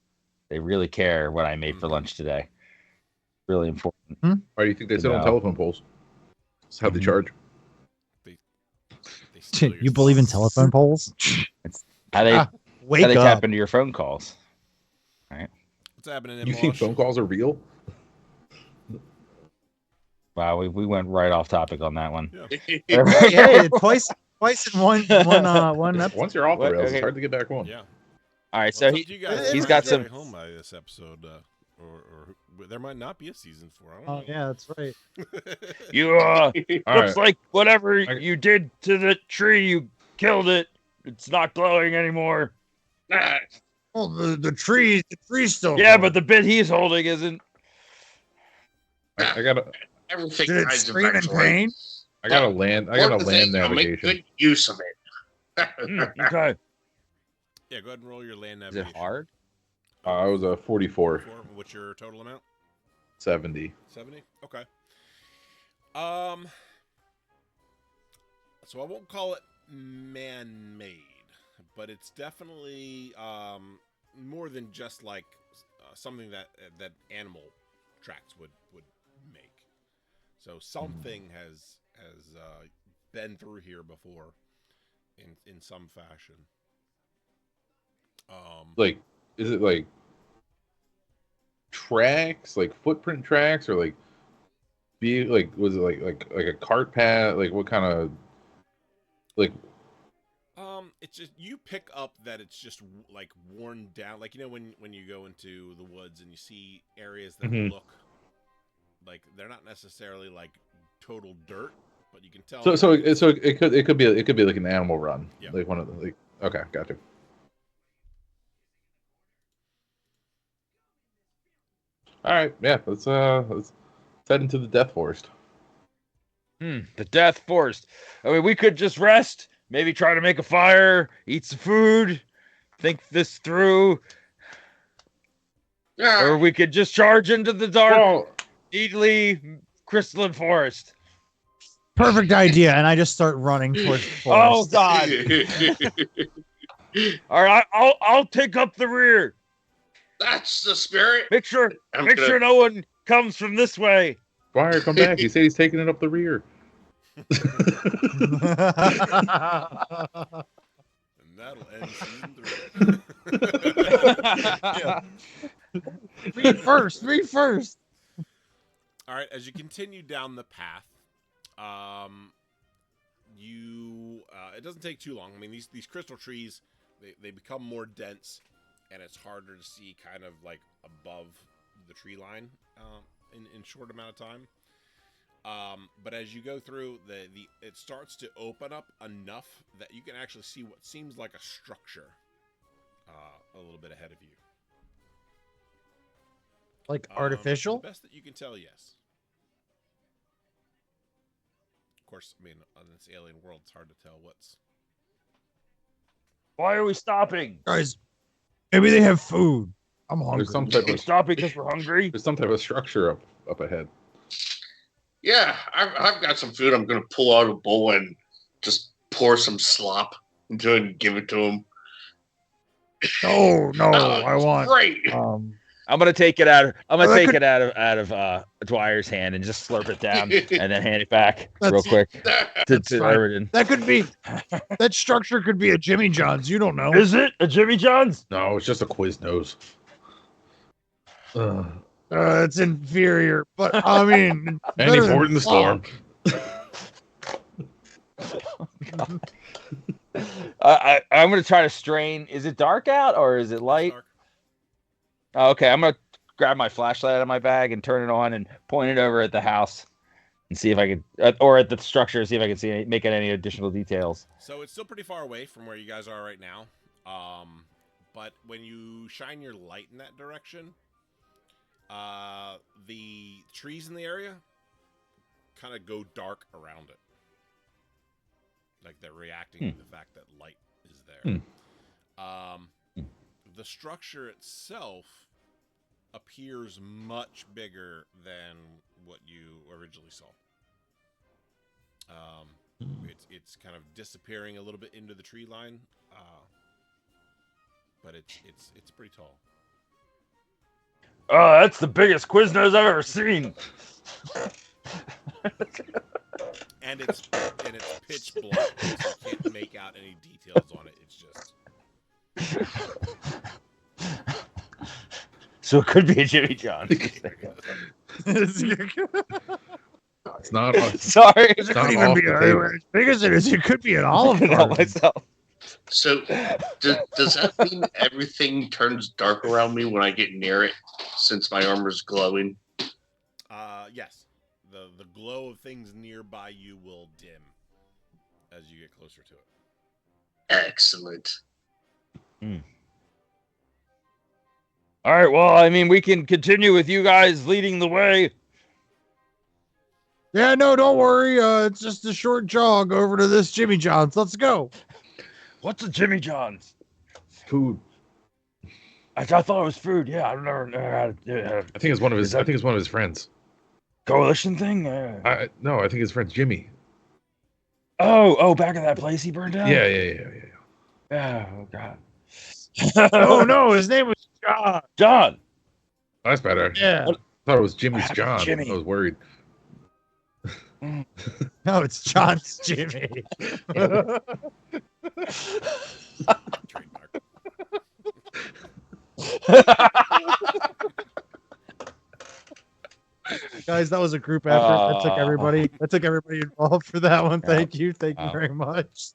They really care what I made for lunch today. Really important. Why do you think they sit on No. telephone poles? That's how they charge. steal your You believe in stuff. telephone poles? How they Wake how they up. tap into your phone calls. Right. What's happening in You think phone calls are real? Wow, we went right off topic on that one. Yeah. Hey, twice in one episode. Once you're off the What? rails, Okay. it's hard to get back on. Yeah. All right, Well, so it's up to you guys. he's Try got to some. get home by this episode, or there might not be a season 4. I don't Oh know. yeah, that's right. You All looks right. like whatever I- you did to the tree, you killed it. It's not glowing anymore. Oh, the tree's still. Yeah, but the bit he's holding isn't. I gotta Everything did it dies scream in eventually. pain? I gotta land Important thing, I'll make navigation. good use of it. Okay. Yeah, go ahead and roll your land Is navigation. it hard? I was a 44, What's your total amount? 70. 70? Okay. So I won't call it man-made, but it's definitely more than just like something that animal tracks would make. So something has been through here before in some fashion. Like, is it like tracks, like footprint tracks, or like was it like a cart path? Like what kind of like? It's just you pick up that it's just like worn down, like when you go into the woods and you see areas that Mhm. look like they're not necessarily like total dirt, but you can tell. So it could be like an animal run, Yeah. like one of the like. Okay, gotcha. All right, yeah, let's head into the Death Forest. The Death Forest. I mean, we could just rest, maybe try to make a fire, eat some food, think this through, or we could just charge into the dark, Well, neatly crystalline forest. Perfect idea. And I just start running towards the Oh forest. God! All right, I'll take up the rear. That's the spirit. Make sure I'm gonna- no one comes from this way. Dwyer, come back. He said he's taking it up the rear. And that'll end season 3. Read first. All right, as you continue down the path, it doesn't take too long. I mean, these crystal trees, they become more dense, and it's harder to see kind of like above the tree line in short amount of time. But as you go through, it starts to open up enough that you can actually see what seems like a structure a little bit ahead of you. Like The artificial? best that you can tell, yes. Of course, I mean, on this alien world, it's hard to tell what's... Why are we stopping? Guys, maybe they have food. I'm hungry. There's some type We're of stopping because we're hungry. structure up ahead. Yeah, I've got some food. I'm gonna pull out a bowl and just pour some slop into it and give it to him. No, Oh, I want. Great. I'm gonna take it out. I'm gonna that take could- it out of Dwyer's hand and just slurp it down, and then hand it back That's- real quick to fine. Irvin. That could be. That structure could be a Jimmy John's. You don't know. Is it a Jimmy John's? No, it's just a Quiznos. It's inferior, but I mean, it's And he better than poured in the storm. I'm gonna try to strain. Is it dark out or is it light? Dark. Oh, okay, I'm gonna grab my flashlight out of my bag and turn it on and point it over at the house and see if I could, or at the structure, see if I can see make it any additional details. So it's still pretty far away from where you guys are right now. But when you shine your light in that direction, the trees in the area kind of go dark around it. Like they're reacting to the fact that light is there. The structure itself appears much bigger than what you originally saw. It's kind of disappearing a little bit into the tree line, but it's pretty tall. Oh, that's the biggest Quiznos I've ever seen. and it's pitch black, so you can't make out any details on it. It's just So it could be a Jimmy John. It's not. Sorry, It's not off the table. as big as it is. It could be an I Olive couldn't help Garden. myself. So, does that mean everything turns dark around me when I get near it, since my armor's glowing? yes. The glow of things nearby you will dim as you get closer to it. Excellent. All right, well, I mean, we can continue with you guys leading the way. Yeah, no, don't worry. It's just a short jog over to this Jimmy John's. Let's go. What's a Jimmy John's? Food. I thought it was food. Yeah, I've never had I think it's one of his. I think it's one of his friends. coalition thing. No, I think his friend's Jimmy. Oh, back at that place he burned down. Yeah. Yeah. Oh God. Oh no, his name was John. John. That's better. Yeah. I thought it was Jimmy's Happy John. Jimmy. I was worried. No, it's John's Jimmy. Trademark. Guys, that was a group effort. That took everybody. That took everybody involved for that one. Thank you. Thank you very much.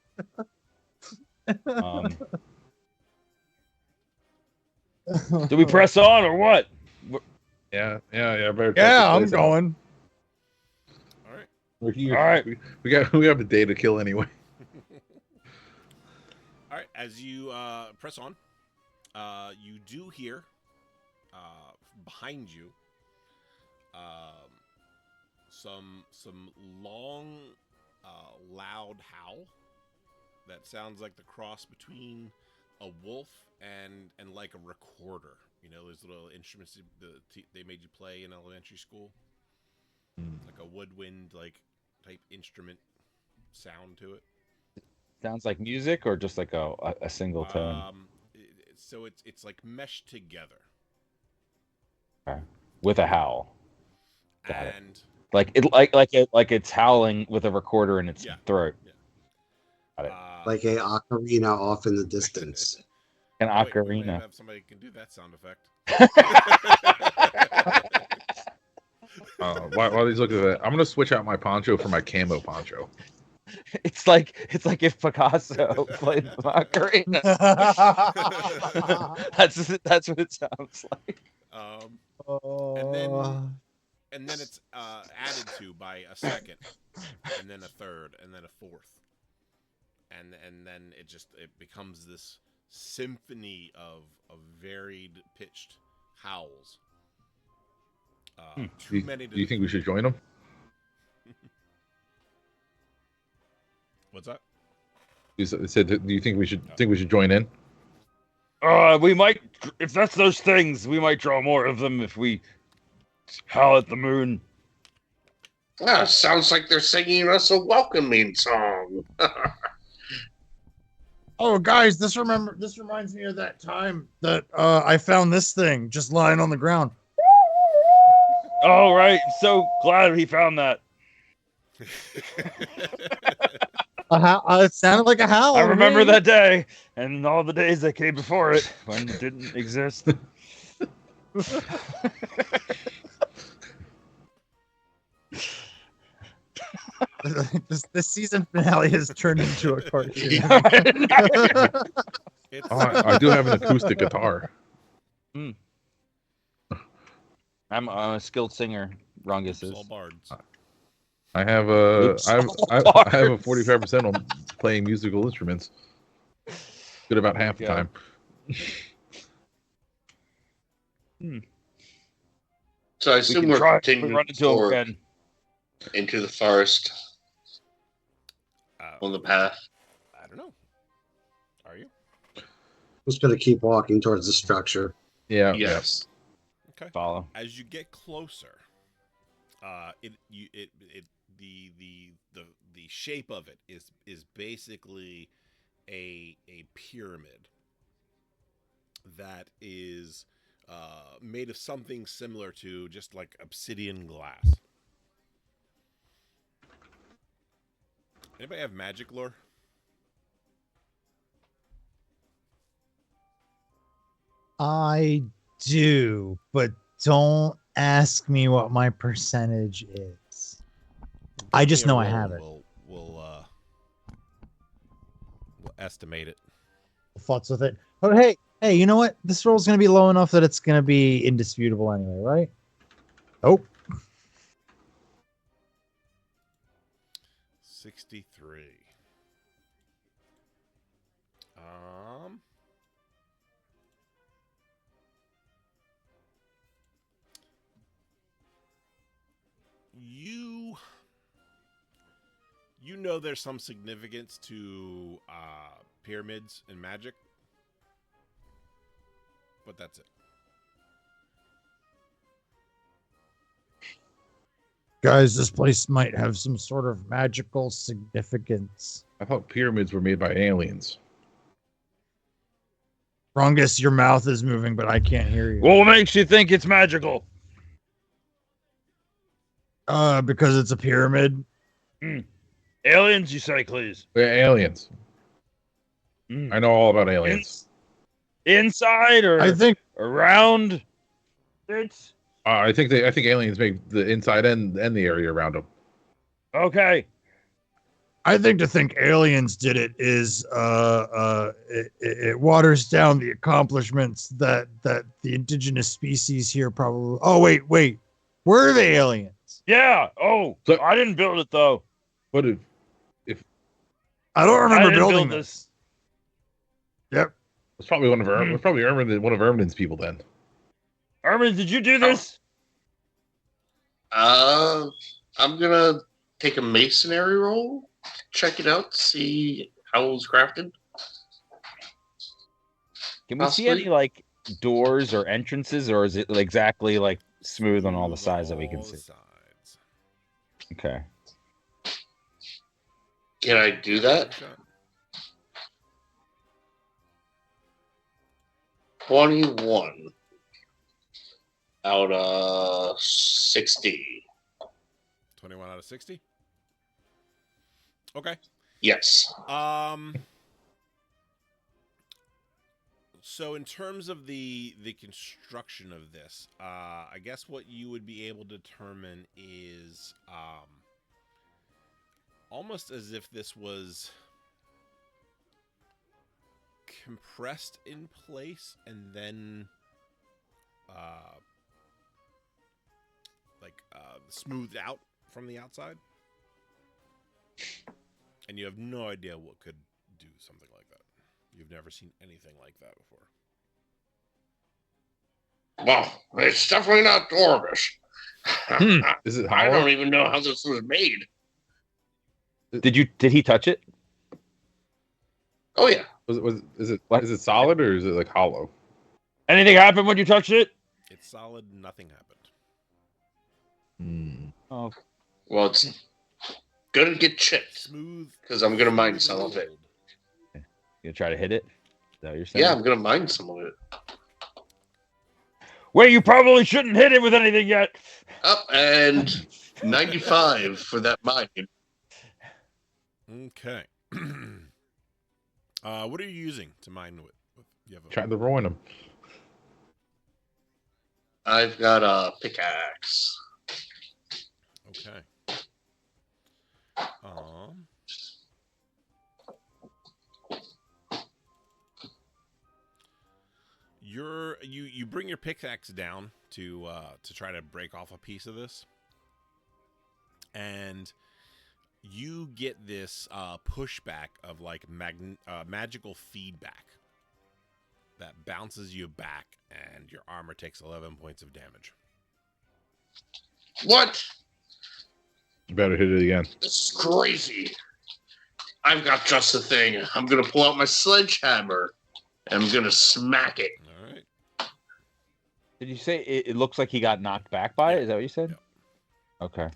Do we press on or what? Yeah. Better Yeah, I'm going. All right. We're here. All right. We have a day to kill anyway. All right. As you press on, you do hear behind you some long, loud howl that sounds like the cross between a wolf and like a recorder. You know those little instruments they made you play in elementary school, like a woodwind type instrument sound to it. Sounds like music or just like a single tone? So it's like meshed together. Okay. With a howl. Got it. And Like it's howling with a recorder in its throat. Yeah. Got it. Like a ocarina off in the distance. An wait, we may ocarina. have somebody who can do that sound effect. While he's looking at that, I'm gonna switch out my poncho for my camo poncho. It's like if Picasso played the ocarina. That's what it sounds like. And then it's added to by a second, and then a third, and then a fourth, and then it becomes this symphony of varied pitched howls. Too many. Do you think we should join them? What's that? You said, do you think we should join in? We might, if that's those things, we might draw more of them if we howl at the moon. Sounds like they're singing us a welcoming song. Oh, guys, this reminds me of that time that I found this thing just lying on the ground. All right, so glad he found that. It sounded like a howl. I to remember me. that day and all the days that came before it when it didn't exist. This season finale has turned into a cartoon. I do have an acoustic guitar. I'm a skilled singer. Rungus is. All bards. I have a Oops. I have a 45% on playing musical instruments. Good about half the time. So I assume we're continuing run into him forward again. into the forest on the path. I don't know. Are you? Just gonna keep walking towards the structure. Yeah. Yes. Okay. Follow. As you get closer, the shape of it is basically a pyramid that is made of something similar to just like obsidian glass. Anybody have magic lore? I do, but don't ask me what my percentage is. I Give just me a know I roll have and it. We'll estimate it. Futz with it. Oh, hey, you know what? This roll's gonna be low enough that it's gonna be indisputable anyway, right? Oh, 63. You know there's some significance to pyramids in magic, but that's it. guys, this place might have some sort of magical significance. I thought pyramids were made by aliens. Rungus, your mouth is moving, but I can't hear you. What makes you think it's magical? Because it's a pyramid. Aliens, you say, please. They're aliens. I know all about aliens. Inside or I think around? It's I think aliens make the inside and the area around them. okay. to think aliens did it is it waters down the accomplishments that the indigenous species here probably. Oh wait, were they aliens? Yeah. Oh, So- I didn't build it though. But if I don't I remember didn't building build this. Yep. it's probably one of Ermin's people then. Ermin, did you do this? I'm gonna take a masonry roll, check it out, see how it was crafted. Can we see any Possibly. like doors or entrances, or is it exactly like smooth on all the sides that we can All see? sides. Okay. Can I do that? Shot. 21 out of 60. 21 out of 60. Okay. Yes. So in terms of the construction of this, I guess what you would be able to determine is almost as if this was compressed in place and then smoothed out from the outside, and you have no idea what could do something like that. You've never seen anything like that before. Well, it's definitely not dwarvish. Is it I hollow? don't even know how this was made. Did he touch it? Oh yeah. Is it solid or is it like hollow? Anything happened when you touched it? It's solid. Nothing happened. Oh, Well, it's gonna get chipped Smooth. because I'm gonna mine smooth some and of it. gold. you gonna try to hit it? Is that what you're saying? Yeah, I'm gonna mine some of it. Wait, you probably shouldn't hit it with anything yet. Up and 95 for that mine. Okay. What are you using to mine with? You have Try to ruin them. I've got a pickaxe. Okay. You bring your pickaxe down to try to break off a piece of this, and you get this pushback of like magical feedback that bounces you back, and your armor takes 11 points of damage. What? You better hit it again. This is crazy. I've got just the thing. I'm gonna pull out my sledgehammer and I'm gonna smack it. All right. Did you say it looks like he got knocked back by it? Is that what you said? Yep. Okay.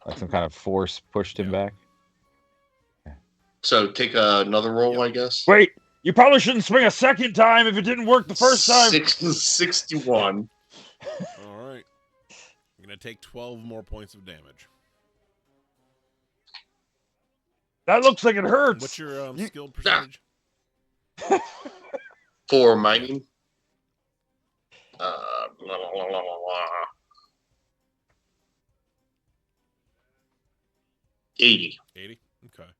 Like some kind of force pushed him back. So take another roll, I guess. Wait, you probably shouldn't swing a second time if it didn't work the first time. 61. All right. I'm gonna take 12 more points of damage. That looks like it hurts. What's your skill percentage? For mining. Blah, blah, blah, blah, blah. 80. 80. Okay.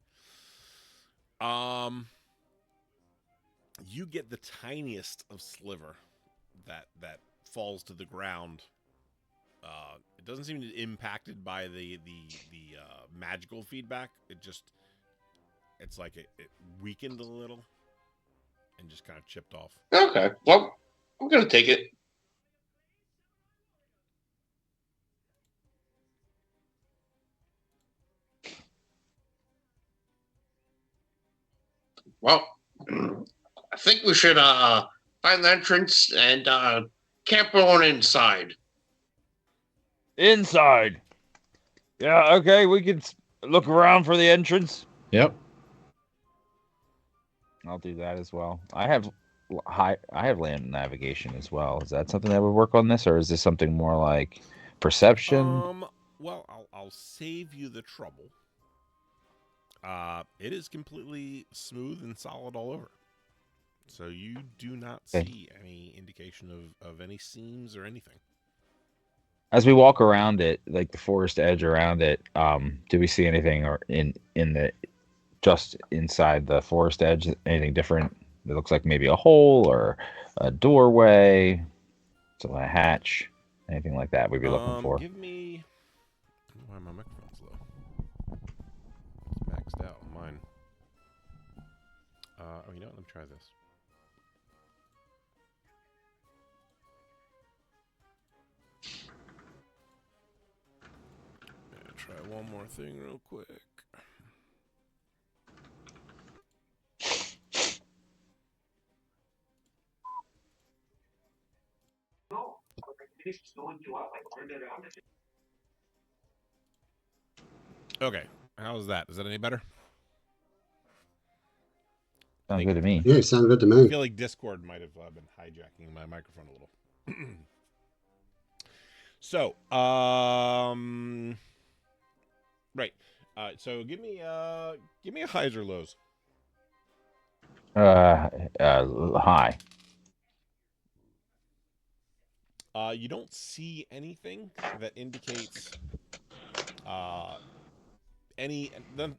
You get the tiniest of sliver that falls to the ground. It doesn't seem to be impacted by the magical feedback. It's like it weakened a little and just kind of chipped off. Okay. Well, I'm going to take it. Well, I think we should find the entrance and camp on inside. Inside. Yeah, okay, we could look around for the entrance. Yep. I'll do that as well. I have land navigation as well. Is that something that would work on this, or is this something more like perception? Well, I'll save you the trouble. It is completely smooth and solid all over. So you do not see any indication of any seams or anything. As we walk around it, like the forest edge around it, do we see anything or in the just inside the forest edge, anything different? It looks like maybe a hole or a doorway, so a hatch, anything like that we'd be looking for. Give me. Why my microphone's low? It's maxed out on mine. You know what? Let me try this. Try one more thing real quick. Okay, how's that? Is that any better? Sounds good to me. Yeah, sounds good to I me. feel like Discord might have been hijacking my microphone a little. So, right. So give me a highs or lows. High. You don't see anything that indicates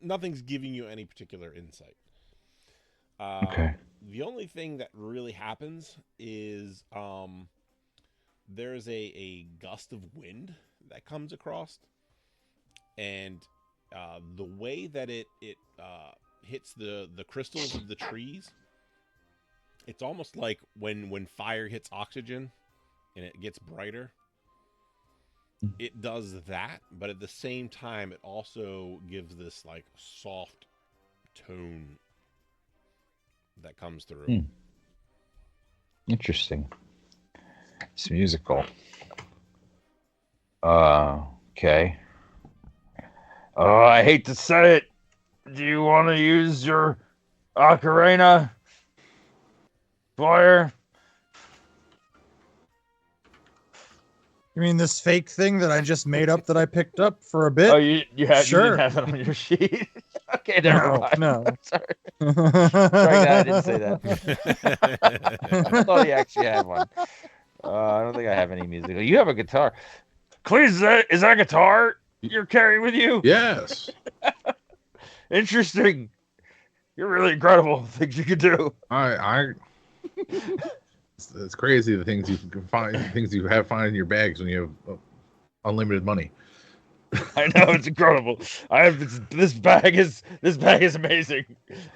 nothing's giving you any particular insight. Okay. The only thing that really happens is there's a gust of wind that comes across, and the way that it hits the crystals of the trees, it's almost like when fire hits oxygen and it gets brighter. It does that, but at the same time, it also gives this like soft tone that comes through. Interesting. It's musical. Okay. Oh, I hate to say it. Do you want to use your ocarina fire? You mean this fake thing that I just made up that I picked up for a bit? Oh, you Sure. didn't have it on your sheet. Okay, never mind. No. Sorry. I didn't say that. I thought he actually had one. I don't think I have any musical. You have a guitar. Please, is that a guitar you're carrying with you? Yes. Interesting. You're really incredible. Things you could do. It's crazy the things you can find, things you find in your bags when you have unlimited money. I know, it's incredible. I have this bag is amazing.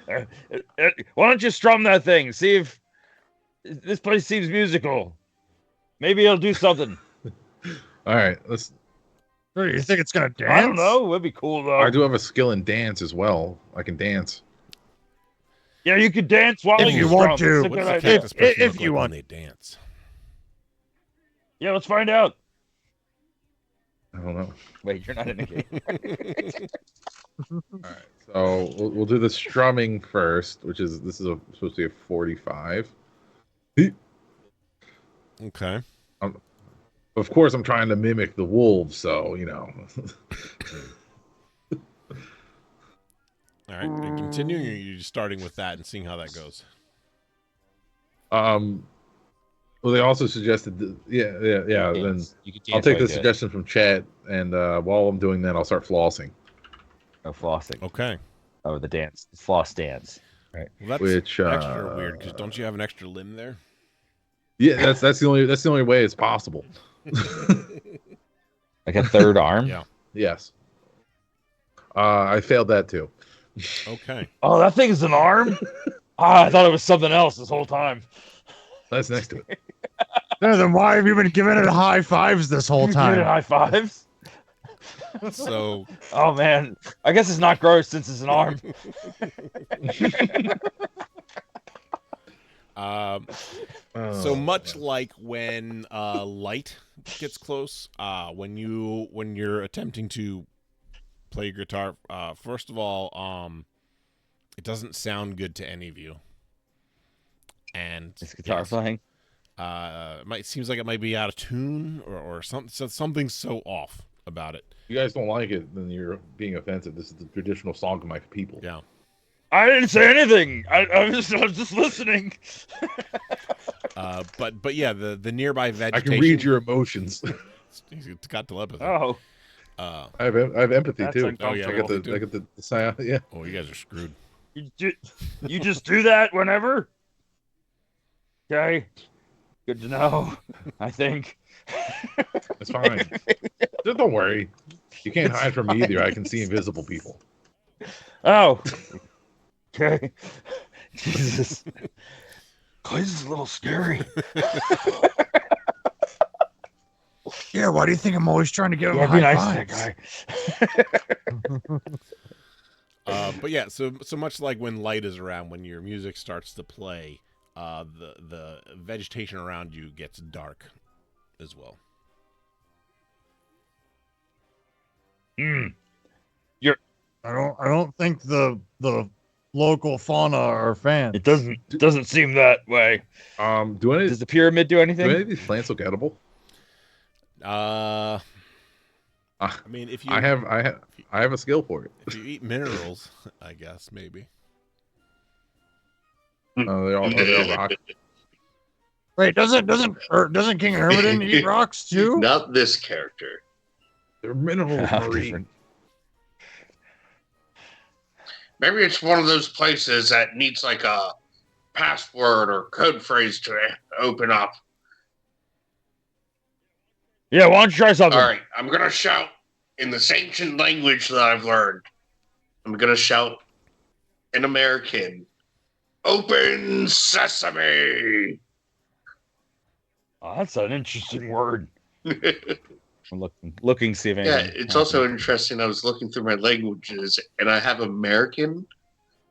Why don't you strum that thing? See if this place seems musical. Maybe it'll do something. All right, let's. What, do you think it's gonna dance? I don't know. It'd be cool though. I do have a skill in dance as well. I can dance. Yeah, you could dance while If you want to. It's a What's good the idea. cactus person if look you like want. when they dance? Yeah, let's find out. I don't know. Wait, you're not in the game. All right, so we'll do the strumming first, which is supposed to be a 45. Okay. Of course, I'm trying to mimic the wolves, so you know. All right, you're continuing, or you're just starting with that and seeing how that goes? Well, they also suggested, yeah. Then You could I'll dance take while the you do it. suggestion from chat, and while I'm doing that, I'll start flossing. Oh, flossing. Okay. Oh, the dance, the floss dance. Right. Well, that's Which extra weird because don't you have an extra limb there? Yeah, that's the only way it's possible. Like a third arm. Yeah. Yes. I failed that too. Okay. Oh, that thing's an arm? I thought it was something else this whole time. That's next to it. No, then why have you been giving it high fives this whole You giving it time? high fives? So Oh man, I guess it's not gross since it's an arm. So much like when light gets close, when you're attempting to play guitar, first of all, it doesn't sound good to any of you. And It's guitar playing. seems like it might be out of tune or something so off about it. If you guys don't like it, then you're being offensive. This is the traditional song of my people. Yeah. I didn't say anything. I was just listening. But yeah, the nearby vegetation. I can read your emotions. It's got telepathy. Oh, I have empathy That's too. uncomfortable. I get the sound. Yeah. Oh, you guys are screwed. you just do that whenever? Okay. Good to know, I think. It's fine. Just don't worry. You can't hide from me either. I can see invisible people. Oh. Okay. Jesus. This is a little scary. Yeah, why do you think I'm always trying to give him Yeah, high be nice to fives? that guy. But yeah, so much like when light is around, when your music starts to play, the vegetation around you gets dark as well. I don't think the local fauna are fans. It doesn't seem that way. Does the pyramid do anything? Do any of these plants look edible? I mean, if you I have a skill for it. if you eat minerals, I guess maybe. They're all rock. Wait, doesn't King Hermodin eat rocks too? Not this character. They're minerals, Marie. Different. Maybe it's one of those places that needs like a password or code phrase to open up. Yeah, why don't you try something? All right, I'm going to shout in this ancient language that I've learned. I'm going to shout in American, "Open Sesame!" Oh, that's an interesting word. I'm looking, see if anything. Yeah, it's also interesting. I was looking through my languages, and I have American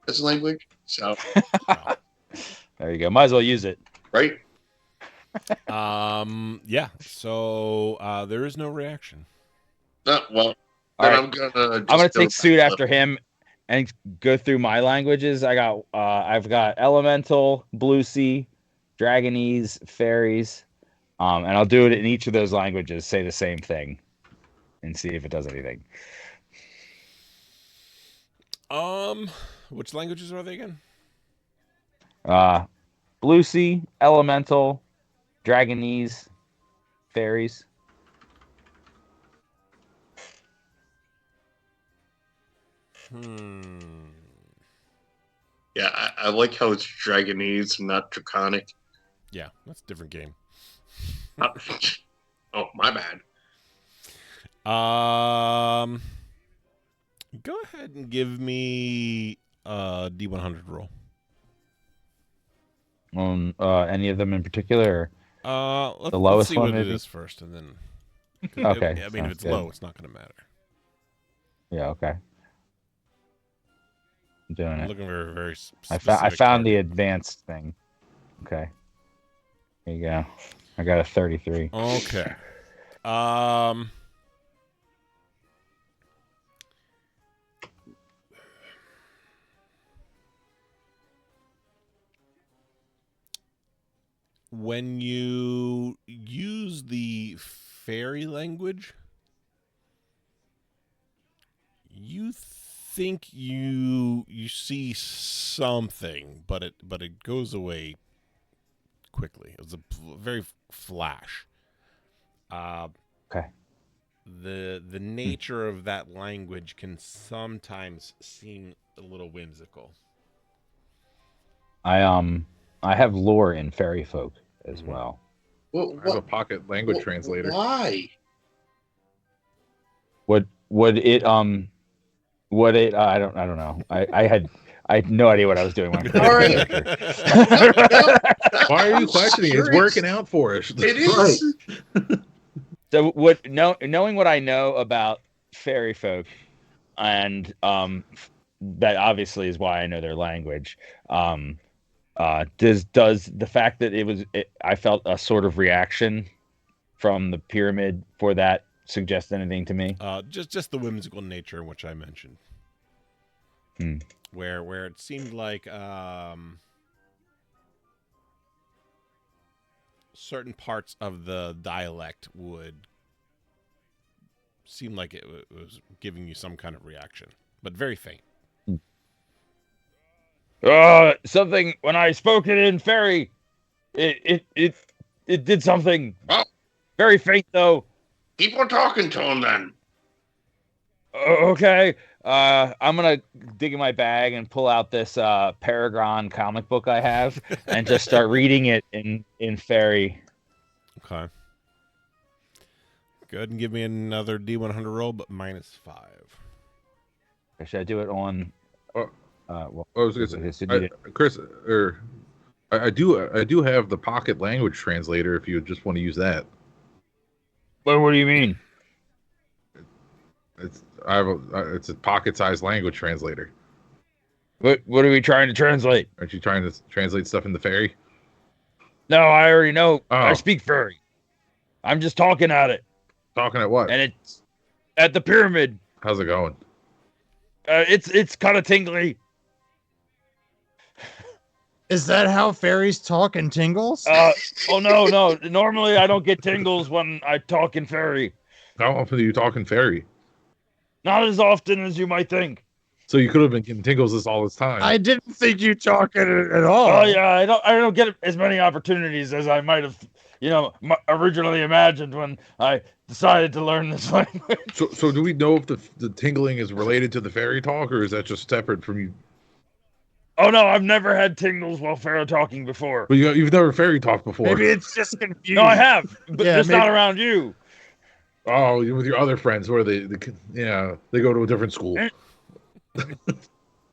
as a language. So, There you go. Might as well use it. right? Yeah. So there is no reaction. Well, All then right. I'm gonna I'm gonna go take suit back after him and go through my languages. I've got elemental, blue sea, dragonese, fairies, and I'll do it in each of those languages. Say the same thing, and see if it does anything. Which languages are they again? Blue sea, elemental, dragonese, fairies. Yeah, I like how it's Dragonese, not Draconic. Yeah, that's a different game. Oh, my bad. Go ahead and give me a D100 roll. On any of them in particular? Let's lowest see one, what it maybe? is first, and then. Okay, I mean, if sounds it's good. low, it's not going to matter. Yeah, okay. I'm doing I'm it. looking for a very I specific found the target. advanced thing. Okay. There you go. I got a 33. Okay. When you use the fairy language, you think you see something, but it goes away quickly. It was a very flash. Okay. The nature of that language can sometimes seem a little whimsical. I have lore in fairy folk as well. I have a pocket language translator. Why? Would it I don't know. I had no idea what I was doing when I All right. Why are you questioning? It's working out for us. It is. So knowing what I know about fairy folk, and that obviously is why I know their language. Does the fact that I felt a sort of reaction from the pyramid for that suggest anything to me? Just the whimsical nature in which I mentioned. Where it seemed like certain parts of the dialect would seem like it was giving you some kind of reaction, but very faint. Something when I spoke it in fairy, it did something. Well, Very faint though. keep on talking to him then. Okay. I'm gonna dig in my bag and pull out this Paragon comic book I have and just start reading it in fairy. Okay. Go ahead and give me another D100 roll, but -5. Should I do it on? Well, I was gonna say, Chris, I do have the pocket language translator. If you just want to use that, What do you mean? it's a pocket-sized language translator. What are we trying to translate? Aren't you trying to translate stuff into fairy? No, I already know. Oh. I speak fairy. I'm just talking at it, Talking at what? and it's at the pyramid. How's it going? It's kind of tingly. Is that how fairies talk in tingles? Oh no. Normally I don't get tingles when I talk in fairy. How often do you talk in fairy? Not as often as you might think. So you could have been getting tingles all this time. I didn't think you talk it at all. Oh yeah, I don't get as many opportunities as I might have, originally imagined when I decided to learn this language. So do we know if the tingling is related to the fairy talk, or is that just separate from you? Oh no, I've never had tingles while fairy talking before. But you've never fairy talked before. Maybe it's just confusing. No, I have, but Yeah, just maybe- not around you. Oh, with your other friends, where they go to a different school.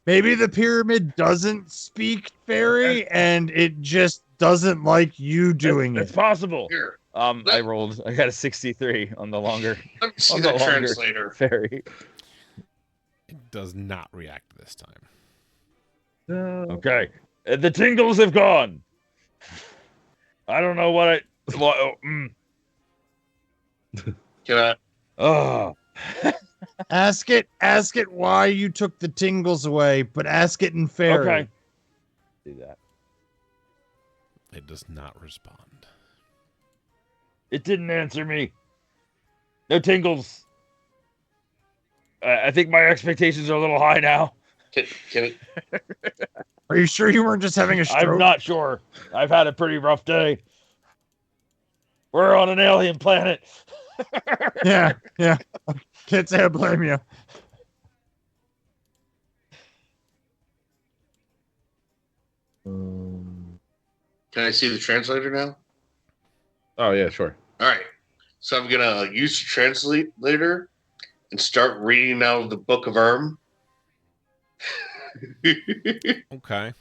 Maybe the pyramid doesn't speak fairy and it just doesn't like you doing It's it. possible. Here, I got a 63 on the longer let me see on the the longer translator. fairy. It does not react this time. Okay, the tingles have gone. I don't know what Can I? Oh, Ask it why you took the tingles away, but ask it in fairy. okay. Do that. It does not respond. It didn't answer me. No tingles. I think my expectations are a little high now. Can it? Are you sure you weren't just having a stroke? I'm not sure. I've had a pretty rough day. We're on an alien planet. Yeah. Can't say I blame you. Can I see the translator now? Oh yeah, sure. All right. So I'm gonna use the translator and start reading out of the Book of Erm. Okay.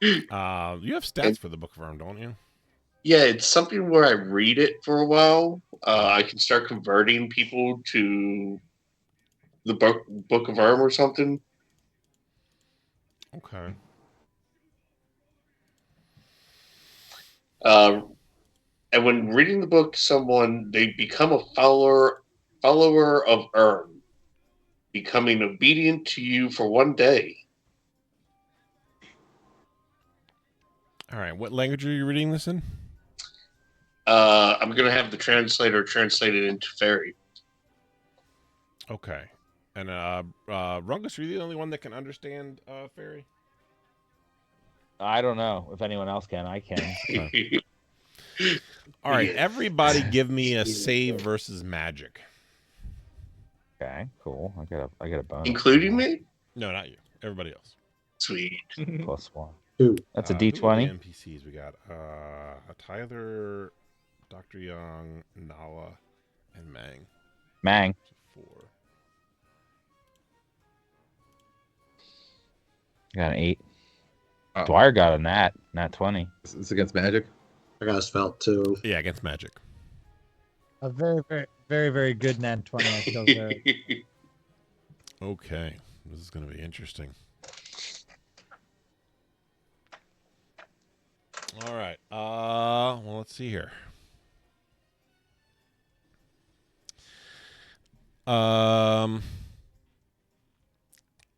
You have stats for the Book of Erm, don't you? Yeah, it's something where I read it for a while. I can start converting people to the Book of Erm or something. Okay. And when reading the book to someone, they become a follower of Erm, becoming obedient to you for one day. All right. What language are you reading this in? I'm gonna have the translator translate it into fairy. Okay. And Rungus, are you the only one that can understand fairy? I don't know if anyone else can. I can. All right, everybody, give me a save versus magic. Okay, cool. I got a bonus. Including me? No, not you. Everybody else. Sweet. +1. Two. That's a Who are the D20. NPCs we got Tyler, Dr. Young, Nala, and Mang. Mang. 4. Got an 8. Oh. Dwyer got a nat 20. It's against magic. I got a spell too. Yeah, against magic. A very, very, very, very good nat 20. I feel very. Okay, this is going to be interesting. All right. Well, let's see here.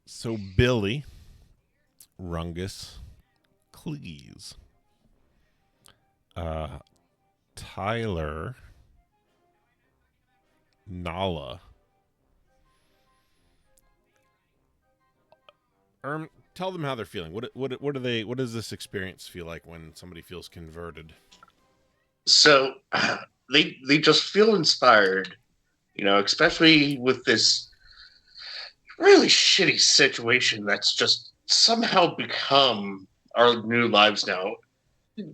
So Billy, Rungus, Cleese, Tyler, Nala. Tell them how they're feeling. What do they? What does this experience feel like when somebody feels converted? So they just feel inspired, especially with this really shitty situation that's just somehow become our new lives now.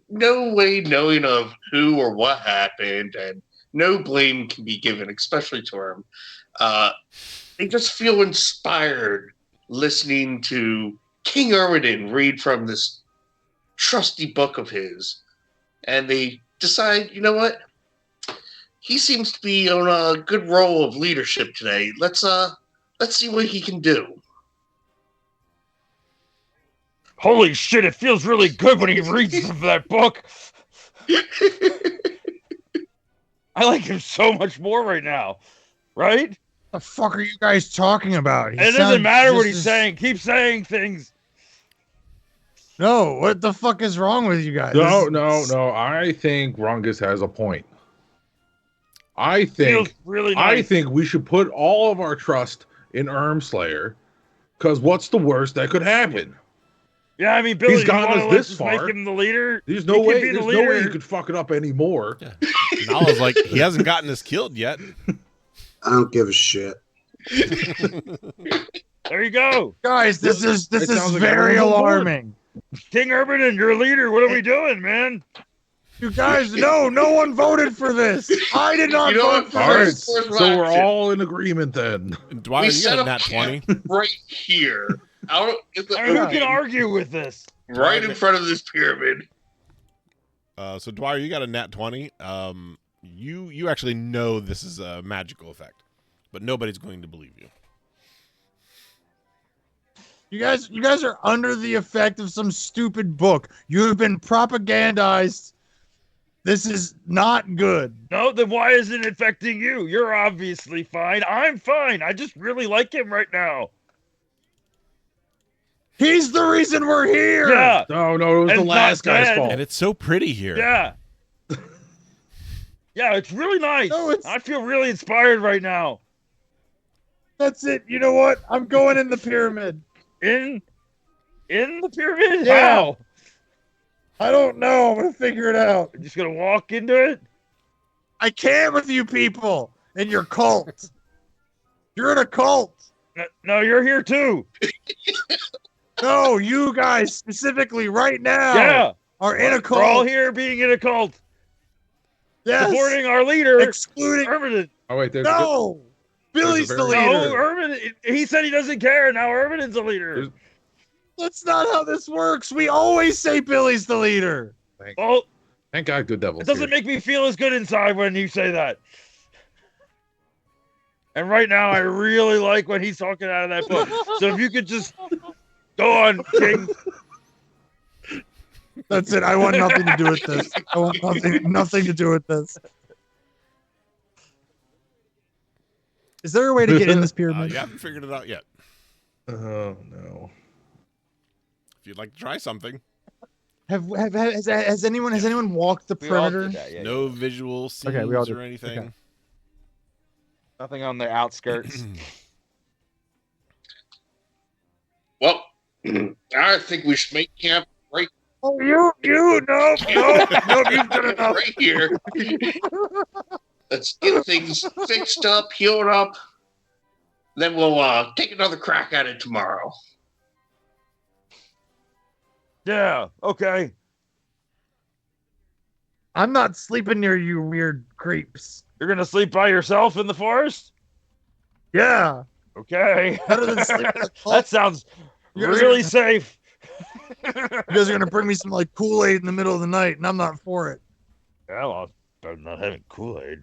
No way knowing of who or what happened, and no blame can be given, especially to him. They just feel inspired listening to King Erwin read from this trusty book of his, and they decide, you know what? He seems to be on a good role of leadership today. Let's see what he can do. Holy shit! It feels really good when he reads from that book. I like him so much more right now, right? The fuck are you guys talking about? And it doesn't matter what he's saying. Keep saying things. No, what the fuck is wrong with you guys? No. I think Rungus has a point. I think really nice. I think we should put all of our trust in Slayer, because what's the worst that could happen? Yeah, I mean, Billy, he's gotten us this far. Make him the leader. There's no way he could fuck it up anymore. Yeah. Nala's like, he hasn't gotten us killed yet. I don't give a shit. There you go, guys. This is very alarming. King Urban, you're a leader. What are we doing, man? You guys, no one voted for this. I did not vote for this. So we're all in agreement then. Dwyer, you got a nat 20 right here. Out in the who can argue with this? Right in front of this pyramid. So Dwyer, you got a nat 20. You actually know this is a magical effect, but nobody's going to believe you. You guys are under the effect of some stupid book. You have been propagandized. This is not good. No, then why isn't it affecting you? You're obviously fine. I'm fine. I just really like him right now. He's the reason we're here. Yeah. No, it was the last guy's fault. And it's so pretty here. Yeah. Yeah, it's really nice. No, I feel really inspired right now. That's it. You know what? I'm going in the pyramid. In the pyramid? Yeah. How? I don't know. I'm gonna figure it out. You're just gonna walk into it? I can't with you people and your cult. You're in a cult. No, you're here too. No, you guys specifically right now are in a cult. We're all here being in a cult. Yes. Supporting our leader, excluding Irvin. Oh wait, Billy's the leader. No, Irvin. He said he doesn't care. Now Irvin's the leader. That's not how this works. We always say Billy's the leader. Thank God, Good Devils. It doesn't make me feel as good inside when you say that. And right now, I really like when he's talking out of that book. So if you could just go on, King. That's it. I want nothing to do with this. I want nothing to do with this. Is there a way to get in this pyramid? You haven't figured it out yet. Oh no. If you'd like to try something. Has anyone walked the perimeter? No visual scenes or anything. Okay. Nothing on the outskirts. I think we should make camp right. Oh, no, you've done enough. Right here. Let's get things fixed up, healed up. Then we'll take another crack at it tomorrow. Yeah, okay. I'm not sleeping near you weird creeps. You're gonna sleep by yourself in the forest? Yeah. Okay. Better than sleeping in the cold. That sounds You guys really are- safe. You guys are gonna bring me some like Kool-Aid in the middle of the night, and I'm not for it. Yeah, well, I'm not having Kool-Aid.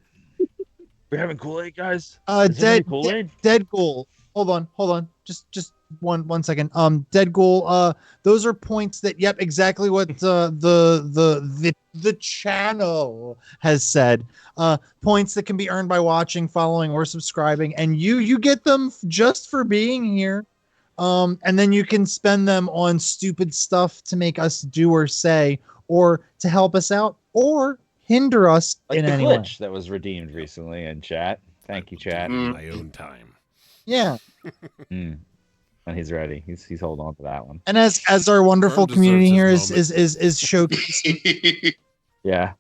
We're having Kool-Aid, guys? Dead Ghoul. Hold on. Just one second. Dead Ghoul. Those are points that. Yep, exactly what the channel has said. Points that can be earned by watching, following, or subscribing, and you get them just for being here. And then you can spend them on stupid stuff to make us do or say, or to help us out, or hinder us Like in the any way. glitch that was redeemed recently in chat. Thank you, chat. In my own time. Yeah. And he's ready. He's holding on to that one. And as our wonderful Herb community here deserves is his is showcasing. Yeah.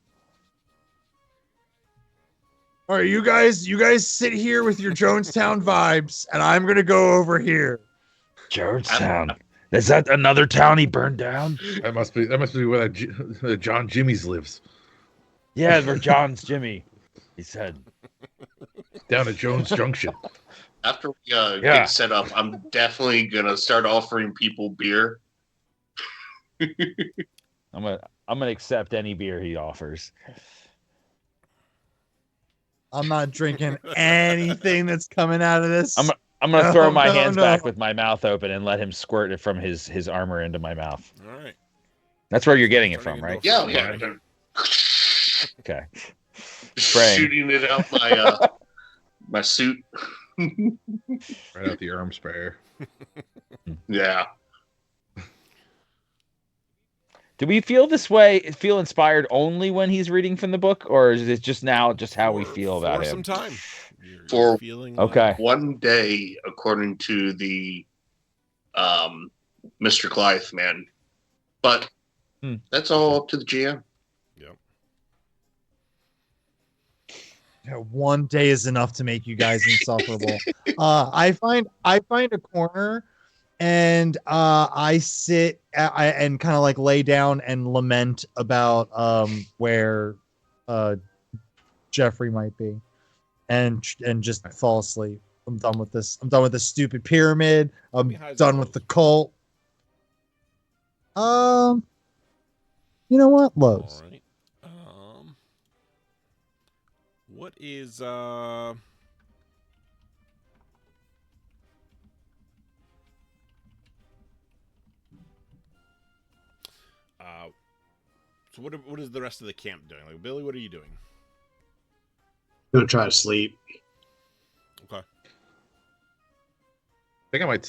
All right, you guys sit here with your Jonestown vibes, and I'm gonna go over here. Georgetown. Is that another town he burned down? That must be where that John Jimmy's lives. Yeah, where John's Jimmy. He said. Down at Jones Junction. After we get set up, I'm definitely gonna start offering people beer. I'm gonna accept any beer he offers. I'm not drinking anything that's coming out of this. I'm gonna throw my No, hands no. back with my mouth open and let him squirt it from his armor into my mouth. All right. That's where you're getting it from, right? Yeah, Okay. Spraying. shooting it out my my suit. Right out the arm sprayer. Yeah. Do we feel this way? Feel inspired only when he's reading from the book, or is it just now just how we feel about for him? some time. You're For- feeling Okay. One day, according to the Mr. Glythe man. But that's all up to the GM. Yeah, one day is enough to make you guys insufferable. I find a corner, and I sit and kind of like lay down and lament about where Jeffrey might be, and just fall asleep. I'm done with this. I'm done with this stupid pyramid. I'm done with the cult. You know what, Lowe's? All right. What is so what is the rest of the camp doing? Like, Billy, what are you doing? Gonna try to sleep. Okay. I think I might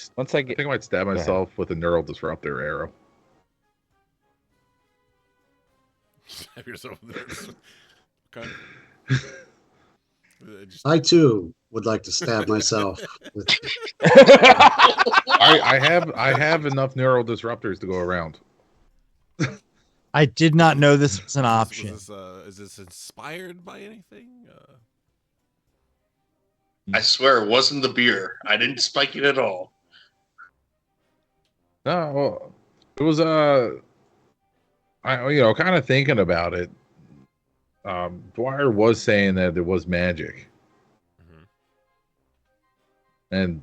stab ahead. myself with a neural disruptor arrow. Have yourself there. Okay. I too would like to stab myself. With... I have enough neural disruptors to go around. I did not know this was an option. Is this inspired by anything? I swear it wasn't the beer. I didn't spike it at all. No, well, it was I kind of thinking about it. Dwyer was saying that there was magic, and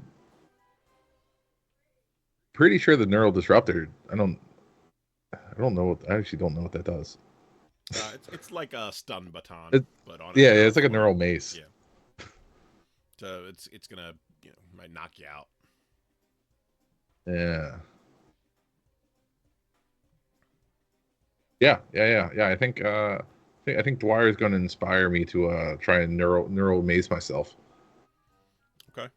pretty sure the neural disruptor. I don't know. I actually don't know what that does. It's like a stun baton, but on it's like a neural mace. Yeah. So it's gonna might knock you out. Yeah. I think Dwyer is going to inspire me to try and neural mace myself. Okay.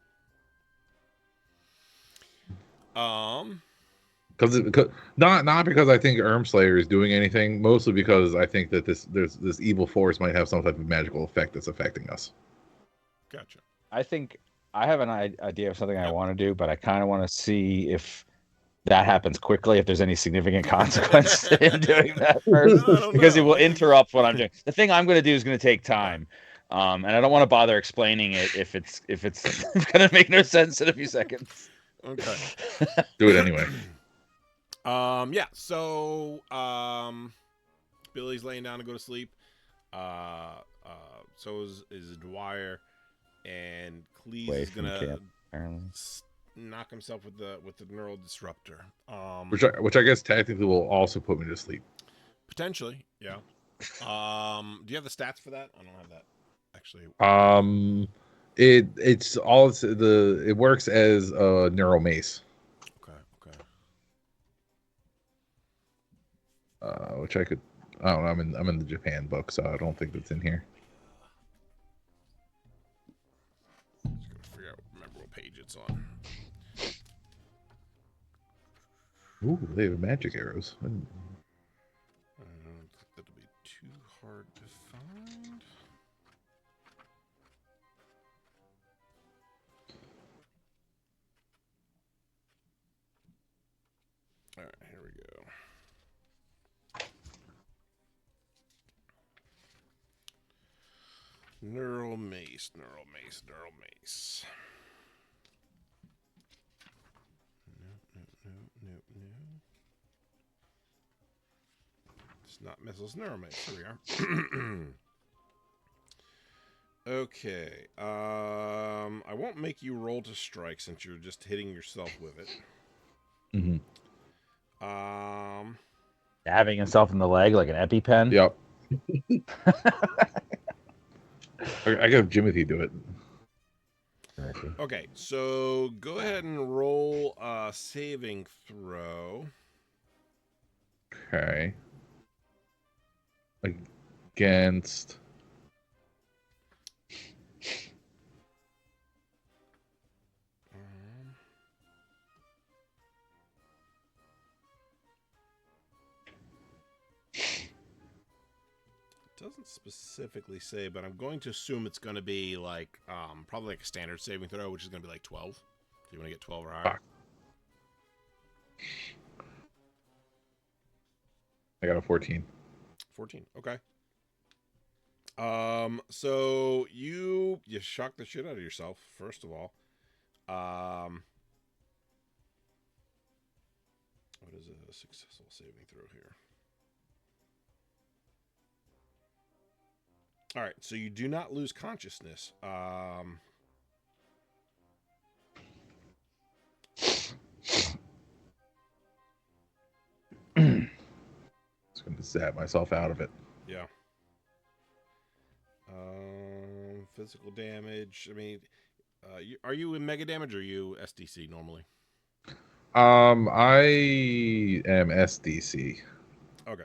Because not because I think Slayer is doing anything, mostly because I think that this evil force might have some type of magical effect that's affecting us. Gotcha. I think I have an idea of something I want to do, but I kind of want to see if that happens quickly if there's any significant consequence to him doing that first, because it will interrupt what I'm doing. The thing I'm going to do is going to take time, and I don't want to bother explaining it if it's going to make no sense in a few seconds. Okay. Do it anyway. Yeah. So, Billy's laying down to go to sleep. So is Dwyer, and Cleese Away is from gonna camp, apparently. knock himself with the neural disruptor. Which I guess technically will also put me to sleep. Potentially, yeah. Do you have the stats for that? I don't have that actually. It works as a neural mace. Okay. Which I don't know. I'm in the Japan book, so I don't think that's in here. Just gotta figure out, remember what page it's on. Ooh, they have magic arrows. I don't think that'll be too hard to find. All right, here we go. Neural mace. No. It's not missiles, neural mace. Here we are. Okay. I won't make you roll to strike since you're just hitting yourself with it. Mm-hmm. Stabbing himself in the leg like an EpiPen. Yep. I got Jimothy do it. Okay, so go ahead and roll a saving throw. Okay. Against. Doesn't specifically say, but I'm going to assume it's going to be like probably like a standard saving throw, which is going to be like 12. So you want to get 12 or higher. I got a 14. 14. Okay. So you shock the shit out of yourself, first of all. What is a successful saving throw here? All right, so you do not lose consciousness. Just going to zap myself out of it. Yeah. Physical damage. I mean, are you in mega damage or are you SDC normally? I am SDC. Okay.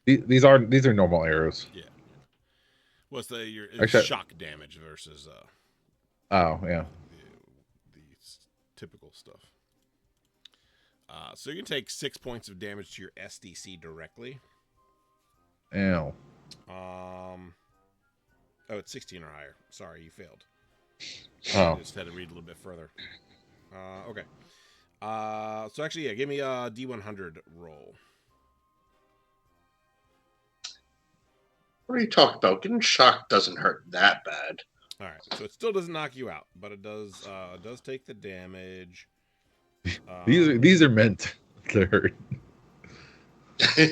These are normal arrows. Yeah. What's your Actually, shock damage versus oh yeah, the typical stuff. So you can take 6 points of damage to your SDC directly. Ow. Oh, it's 16 or higher. Sorry, you failed. Oh. I just had to read a little bit further. Okay. So actually, yeah, give me a D100 roll. What are you talking about? Getting shocked doesn't hurt that bad. All right, so it still doesn't knock you out, but it does take the damage. These are meant to hurt. And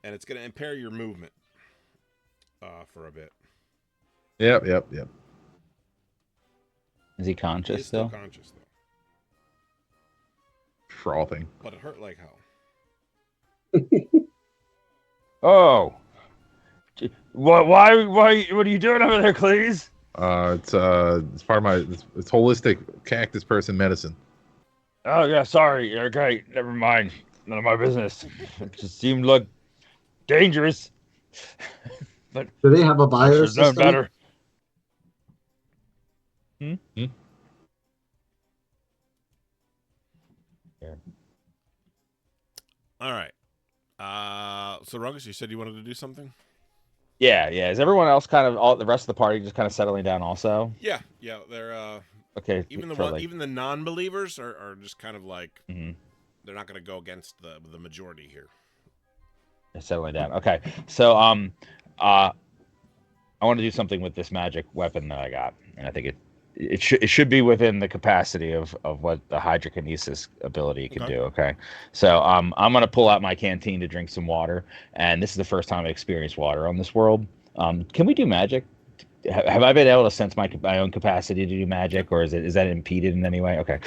it's going to impair your movement for a bit. Yep. Is he conscious He's still still? conscious though, Frothing. but it hurt like hell. Oh. What? Why? What are you doing over there, Cleese? It's part of my it's holistic cactus person medicine. Oh yeah, sorry. Okay, never mind. None of my business. It just seemed like dangerous. But Do they have a I bio should have known system? better. All right. So Rungus, you said you wanted to do something? Yeah. Is everyone else kind of all the rest of the party just kind of settling down also? Yeah. They're Okay. even for, like, even the non-believers are just kind of like they're not going to go against the majority here. They're settling down. Okay, so I want to do something with this magic weapon that I got, and I think it should be within the capacity of what the hydrokinesis ability can do. Okay, so I'm gonna pull out my canteen to drink some water, and this is the first time I experienced water on this world. Can we do magic? Have I been able to sense my own capacity to do magic, or is that impeded in any way? Okay,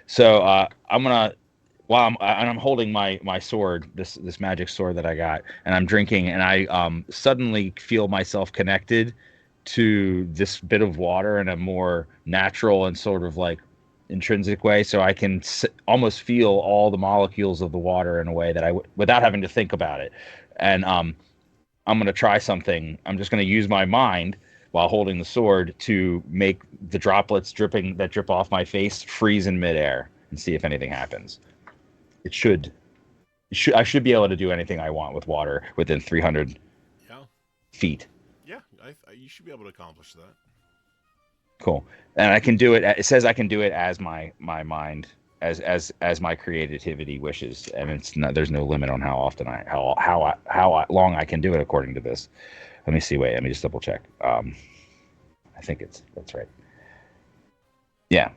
so I'm gonna. While I'm holding my sword, this magic sword that I got, and I'm drinking, and I suddenly feel myself connected to this bit of water in a more natural and sort of like intrinsic way, so I can almost feel all the molecules of the water in a way that without having to think about it. And I'm gonna try something. I'm just gonna use my mind while holding the sword to make the droplets that drip off my face freeze in midair and see if anything happens. I should be able to do anything I want with water within 300 feet. Yeah, you should be able to accomplish that. Cool. And I can do it. It says I can do it as my mind, as my creativity wishes, and there's no limit on how often how long I can do it according to this. Let me see. Wait, let me just double check. I think that's right. Yeah.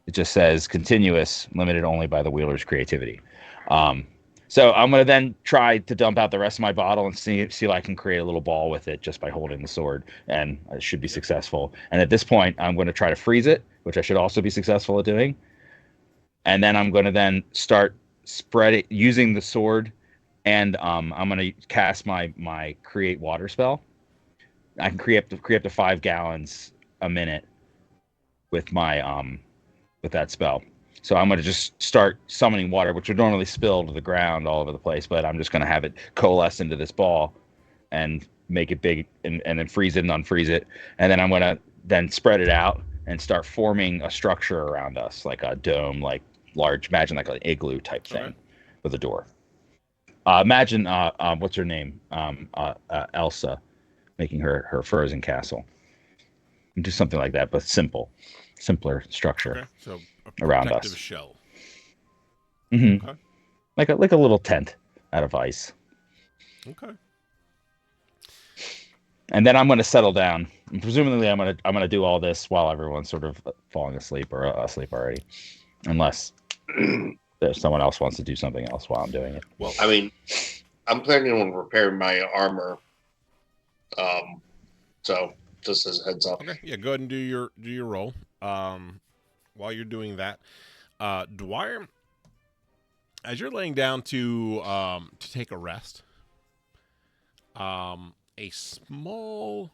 It just says continuous, limited only by the wielders' creativity. So I'm going to then try to dump out the rest of my bottle and see if I can create a little ball with it just by holding the sword, and I should be successful. And at this point, I'm going to try to freeze it, which I should also be successful at doing. And then I'm going to then start spreading using the sword, and I'm going to cast my create water spell. I can create up to 5 gallons a minute with my with that spell. So I'm going to just start summoning water, which would normally spill to the ground all over the place, but I'm just going to have it coalesce into this ball and make it big and then freeze it and unfreeze it. And then I'm going to then spread it out and start forming a structure around us, like a dome, like large, imagine like an igloo type thing with a door. Imagine, what's her name? Elsa making her frozen castle. Do something like that, but simpler structure around us. Shell. Mm-hmm. Okay. Like a little tent out of ice. Okay. And then I'm going to settle down. And presumably, I'm going to do all this while everyone's sort of falling asleep or asleep already, unless there's someone else wants to do something else while I'm doing it. Well, I mean, I'm planning on repairing my armor. So just as a heads up. Okay. Yeah. Go ahead and do your roll. While you're doing that, Dwyer, as you're laying down to take a rest, a small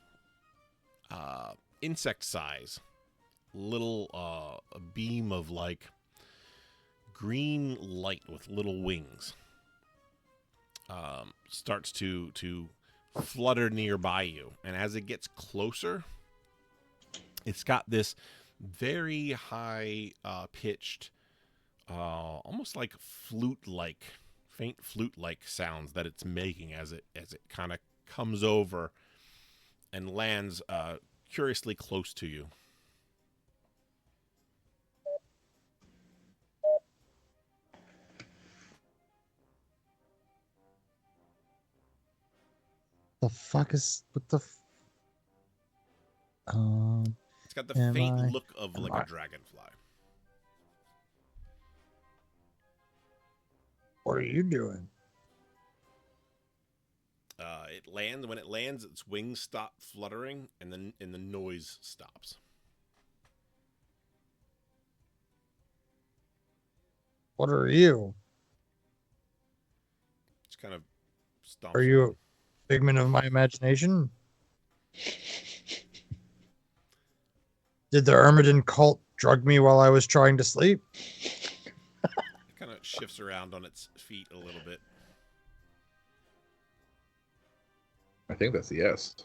insect size little a beam of like green light with little wings starts to flutter nearby you, and as it gets closer, it's got this very high pitched almost like faint flute-like sounds that it's making as it kind of comes over and lands curiously close to you. The fuck is what the? It's got the faint look of like a dragonfly. What are you doing? When it lands, its wings stop fluttering, and the noise stops. What are you? It's kind of stomps. Are you a figment of my imagination? Did the Ermidon cult drug me while I was trying to sleep? It kind of shifts around on its feet a little bit. I think that's a yes.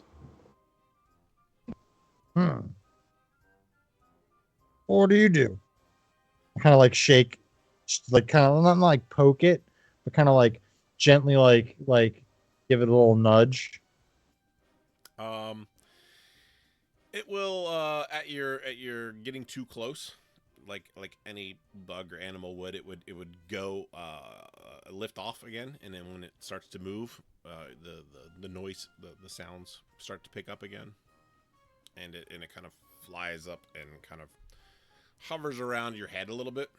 What do you do? Kind of like shake, like kind of not like poke it, but kind of like gently like give it a little nudge. It will at your getting too close, like any bug or animal would, it would go lift off again, and then when it starts to move, the noise, the sounds start to pick up again, and it kind of flies up and kind of hovers around your head a little bit.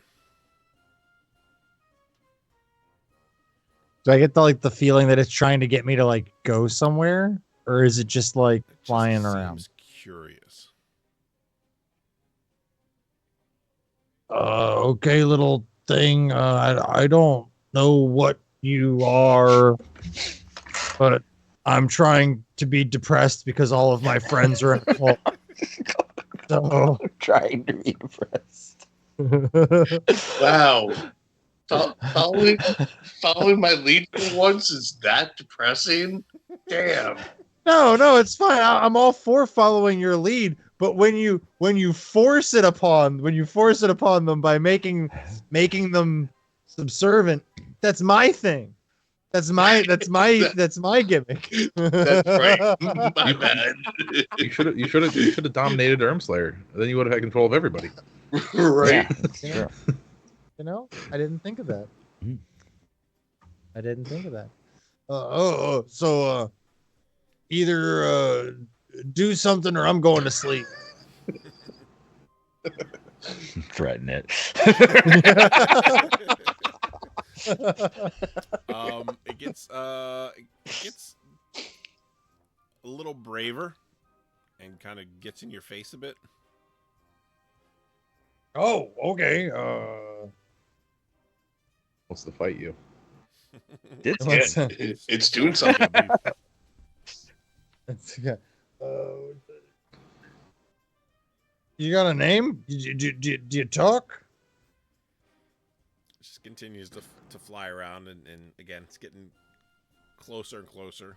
Do I get the feeling that it's trying to get me to like go somewhere, or is it just like It just flying around? seems curious. Okay, little thing. I don't know what you are, but I'm trying to be depressed because all of my friends are in a cult. So I'm trying to be depressed. Wow. Following my lead for once is that depressing? Damn. no, it's fine. I'm all for following your lead, but when you force it upon them by making them subservient, that's my thing. That's my gimmick. That's right. My bad. You should have dominated Ermslayer. Then you would have had control of everybody. Right. Yeah, that's true. You know, I didn't think of that. Mm. I didn't think of that. So either do something or I'm going to sleep. Threaten it. It gets a little braver and kind of gets in your face a bit. Oh, okay. Wants to fight you. It's Yeah, good. it's doing something. Yeah. You got a name? Do you talk? Just continues to fly around, and again, it's getting closer and closer.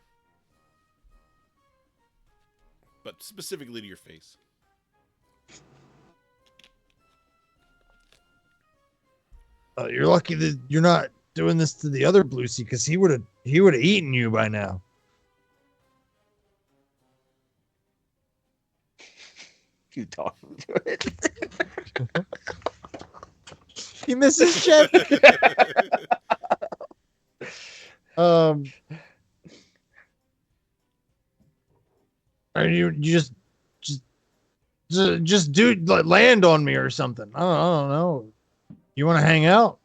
But specifically to your face. You're lucky that you're not doing this to the other Bluesy, because he would have eaten you by now. You talking to it? He misses Chef. Are you just do like land on me or something? I don't know. You want to hang out?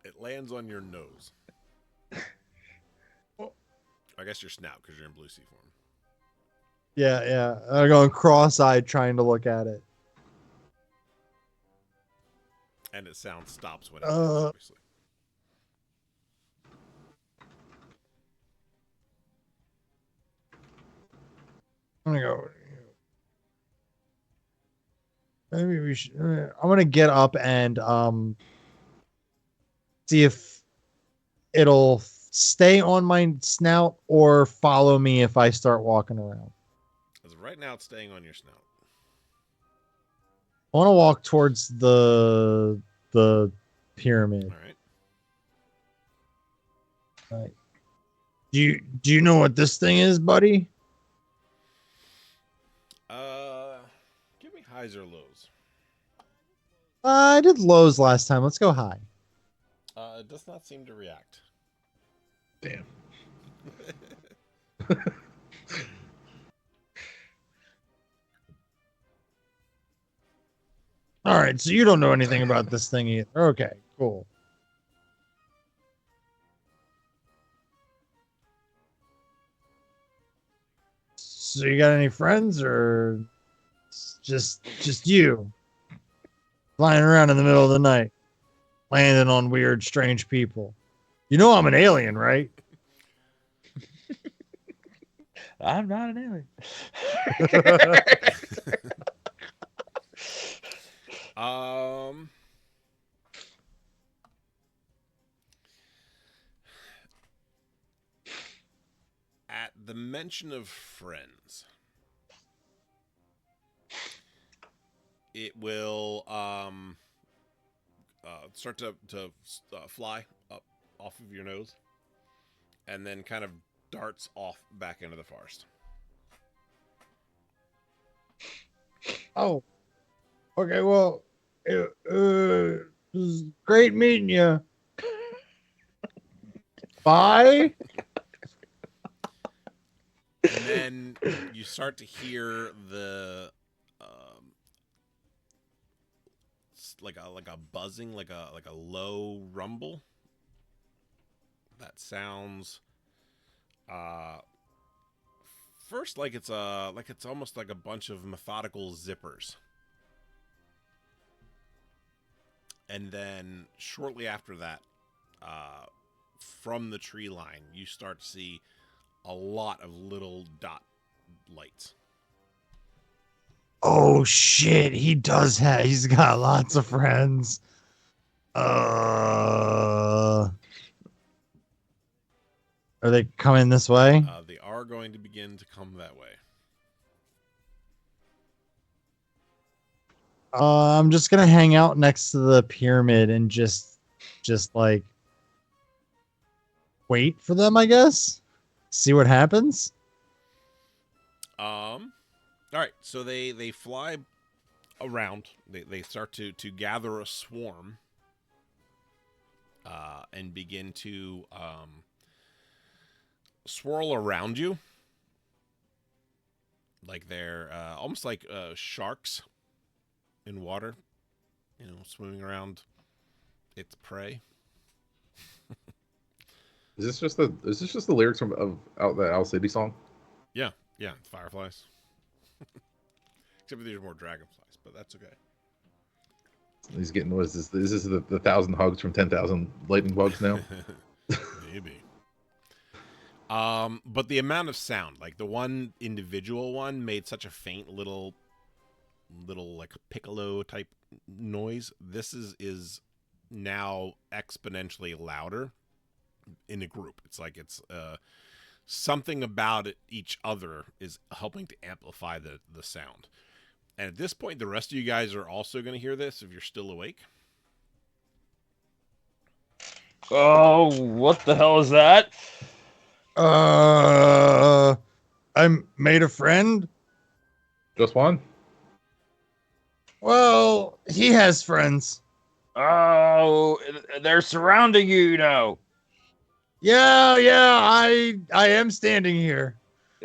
It lands on your nose. I guess your snout, because you're in blue sea form. Yeah. I'm going cross-eyed trying to look at it. And its sound stops when it lands, obviously. I'm gonna go. Maybe we should. I'm gonna get up and see if it'll stay on my snout or follow me if I start walking around. As of right now, it's staying on your snout. I want to walk towards the pyramid. All right. Do you know what this thing is, buddy? Give me highs or lows. I did lows last time. Let's go high. It does not seem to react. Damn. All right, so you don't know anything about this thing either. Okay, cool. So you got any friends, or just you flying around in the middle of the night, landing on weird, strange people? You know I'm an alien, right? I'm not an alien. At the mention of friends, it will start to fly up off of your nose, and then kind of darts off back into the forest. Oh, Okay, well, it was great meeting you. Bye. And then you start to hear the like a buzzing, like a low rumble. That sounds first like it's almost like a bunch of methodical zippers. And then shortly after that, from the tree line, you start to see a lot of little dot lights. Oh shit, he's got lots of friends. Are they coming this way? They are going to begin to come that way. I'm just gonna hang out next to the pyramid and just like wait for them, I guess. See what happens. All right, so they fly around. They start to gather a swarm, and begin to swirl around you, like they're almost like sharks in water, swimming around its prey. Is this just the lyrics from out the Owl City song? Yeah, fireflies. Except for these are more dragonflies, but that's okay. He's getting, what is this? Is this the 1,000 hugs from 10,000 lightning bugs now? Maybe. But the amount of sound, like the one individual one made such a faint little like piccolo type noise. This is now exponentially louder in a group. It's like it's something about each other is helping to amplify the sound. And at this point, the rest of you guys are also going to hear this if you're still awake. Oh, what the hell is that? I made a friend. Just one? Well, he has friends. Oh, they're surrounding you now. Yeah, I am standing here.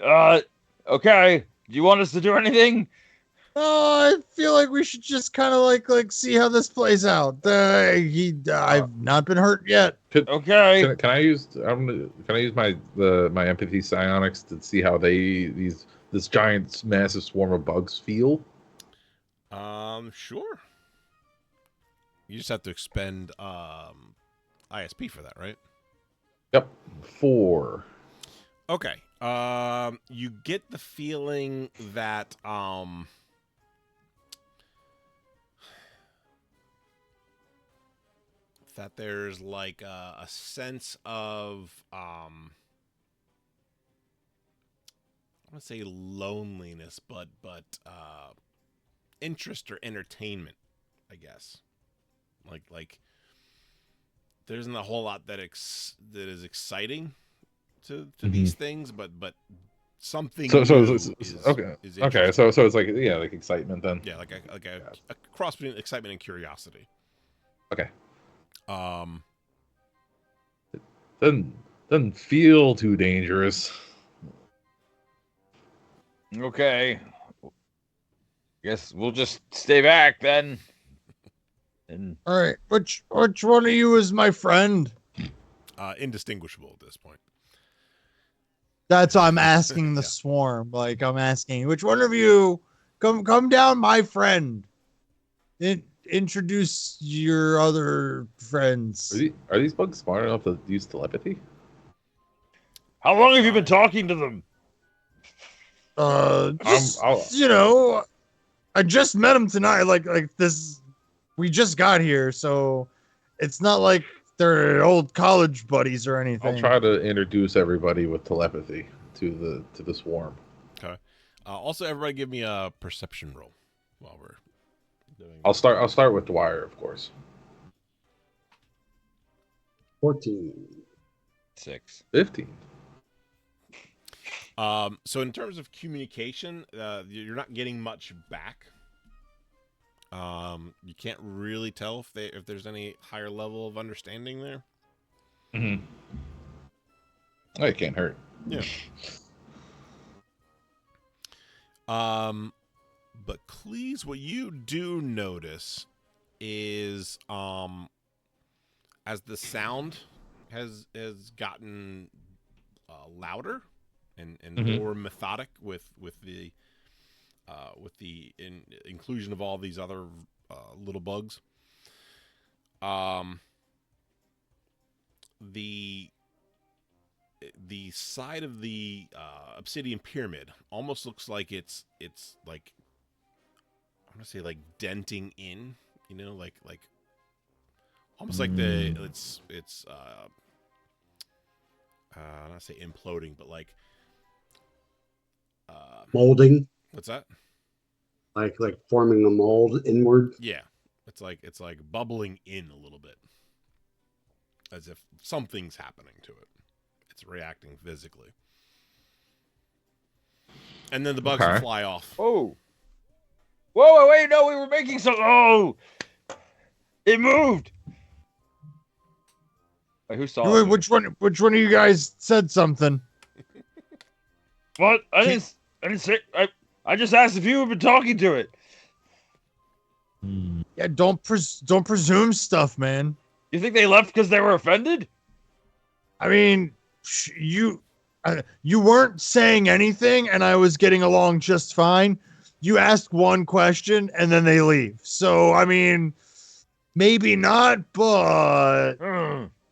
Okay. Do you want us to do anything? Oh, I feel like we should just kind of like see how this plays out. I've not been hurt yet. Okay. Can I use my empathy psionics to see how this giant massive swarm of bugs feel? Sure. You just have to expend ISP for that, right? Yep. 4. Okay. You get the feeling that that there's like a sense of I want to say loneliness, but interest or entertainment, I guess. Like there isn't a whole lot that is exciting to these things, but something So new it's is okay. is Okay, so it's like, yeah, like excitement then. yeah, like a cross between excitement and curiosity. Okay. Um, Doesn't feel too dangerous. Okay. Guess we'll just stay back then. And All right, which one of you is my friend? indistinguishable at this point. That's why I'm asking the Yeah. swarm. Like I'm asking, which one of you come down, my friend? Introduce your other friends. Are these bugs smart enough to use telepathy? how long have you been talking to them? I just met him tonight. Like this, we just got here, so it's not like they're old college buddies or anything. I'll try to introduce everybody with telepathy to the swarm. Okay. Also, everybody, give me a perception roll while we're doing. I'll start with Dwyer, of course. 14. 6. 15. So in terms of communication, you're not getting much back. You can't really tell if there's any higher level of understanding there. Mm-hmm. Oh, it can't hurt. Yeah. But Cleese, what you do notice is as the sound has gotten louder and more methodic with the inclusion of all these other little bugs. The side of the obsidian pyramid almost looks like it's like, I'm gonna say, like denting in, like almost like it's not say imploding, but like Molding, what's that? like forming a mold inward. Yeah, it's like bubbling in a little bit, as if something's happening to it. It's reacting physically, and then the bugs will fly off. Oh. Whoa, wait, no, we were making some. Oh, it moved. Wait, who saw it? Which one of you guys said something? What? I didn't say. I just asked if you had been talking to it. Yeah, don't presume stuff, man. You think they left because they were offended? I mean, you weren't saying anything, and I was getting along just fine. You ask one question, and then they leave. So, I mean, maybe not, but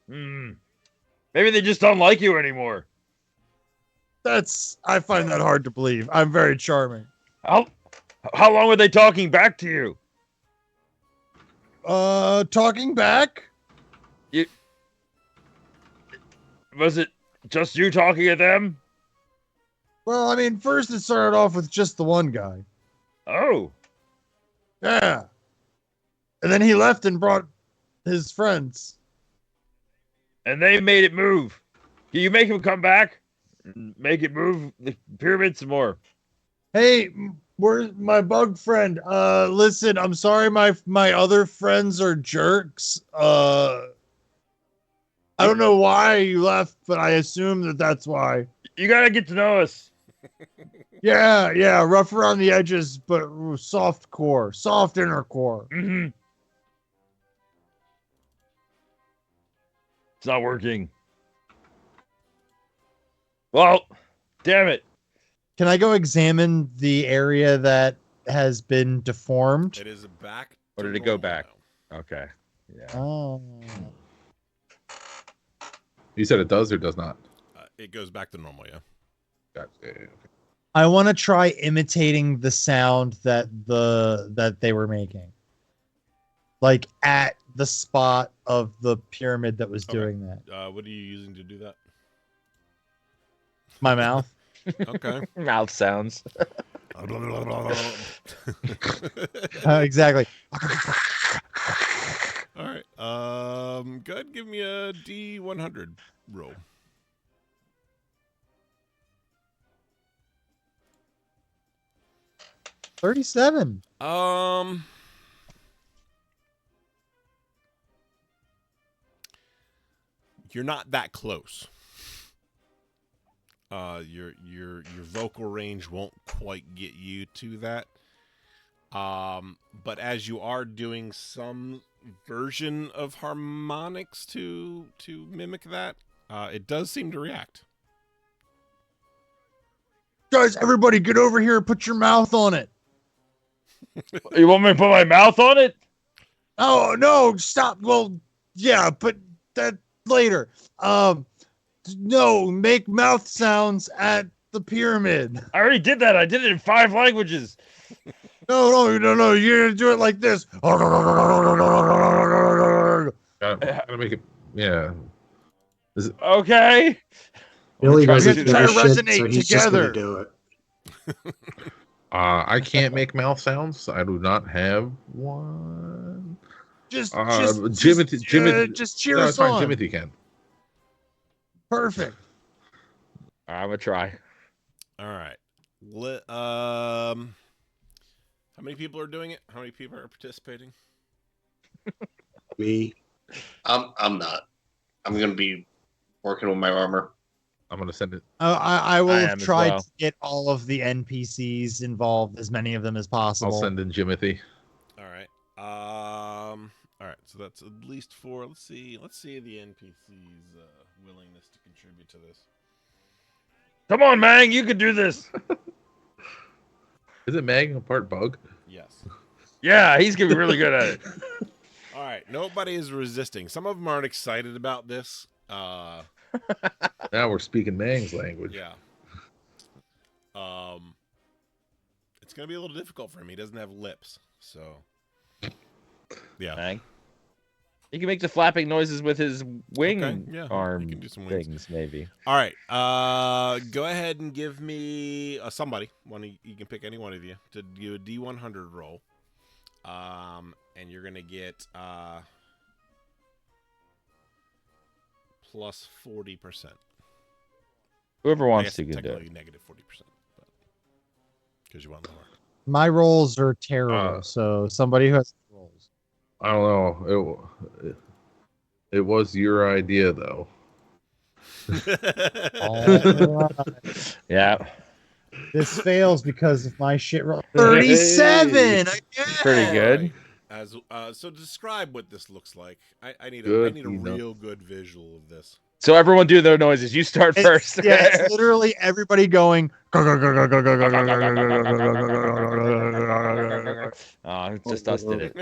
Maybe they just don't like you anymore. I find that hard to believe. I'm very charming. How long were they talking back to you? Talking back? Was it just you talking to them? Well, I mean, first it started off with just the one guy. Oh. Yeah. And then he left and brought his friends. And they made it move. Can you make him come back? Make it move the pyramid some more. Hey, where's my bug friend? Listen, I'm sorry my other friends are jerks. I don't know why you left, but I assume that's why. You gotta get to know us. Yeah, rough around the edges, but soft core, soft inner core. Mm-hmm. It's not working. Well, damn it. Can I go examine the area that has been deformed? It is back. Or did it go back? Okay. Yeah. Oh. You said it does or does not? It goes back to normal, yeah. Gotcha. Okay. I want to try imitating the sound that they were making, like at the spot of the pyramid that was doing that. What are you using to do that? My mouth. Okay. Mouth sounds. Exactly. All right. Go ahead and give me a D100 roll. $37. You're not that close. Your vocal range won't quite get you to that. But as you are doing some version of harmonics to mimic that, it does seem to react. Guys, everybody get over here and put your mouth on it. You want me to put my mouth on it? Oh, no, stop. Well, yeah, but that later. No, make mouth sounds at the pyramid. I already did that. I did it in 5 languages. No, you're gonna do it like this. Gotta make it, yeah. Okay. Billy try doesn't to give a shit, resonate so he's just together. gonna do it. I can't make mouth sounds. I do not have one. Just Jimothy. cheer No, us it's fine. on. Jimothy can. Perfect. I'm gonna try. All right. How many people are doing it? How many people are participating? Me. I'm not. I'm gonna be working with my armor. I'm gonna send it. I will I have am as tried well. to get all of the NPCs involved, as many of them as possible. I'll send in Jimothy. All right. All right. So that's at least 4. Let's see the NPC's willingness to contribute to this. Come on, Mang, you can do this. Is it Mag a part bug? Yes. Yeah, he's gonna be really good at it. All right. Nobody is resisting. Some of them aren't excited about this. Now we're speaking Mang's language. Yeah. It's gonna be a little difficult for him. He doesn't have lips, so. Yeah. Mang. He can make the flapping noises with his wing Okay, yeah, he arm can do some wings. things, maybe. All right. Go ahead and give me somebody. You can pick any one of you to do a D100 roll. And you're gonna get plus 40%. Whoever I wants guess to can do technically it. negative 40%, but because you want more. My rolls are terrible, so somebody who has rolls. I don't know. It was your idea though. Alright. Yeah. This fails because of my shit roll. 37 again. Pretty good. As so, describe what this looks like. I need Good, a real good visual of this. So everyone do their noises. You start first. Yeah, it's literally everybody going. Oh, it's just us did it.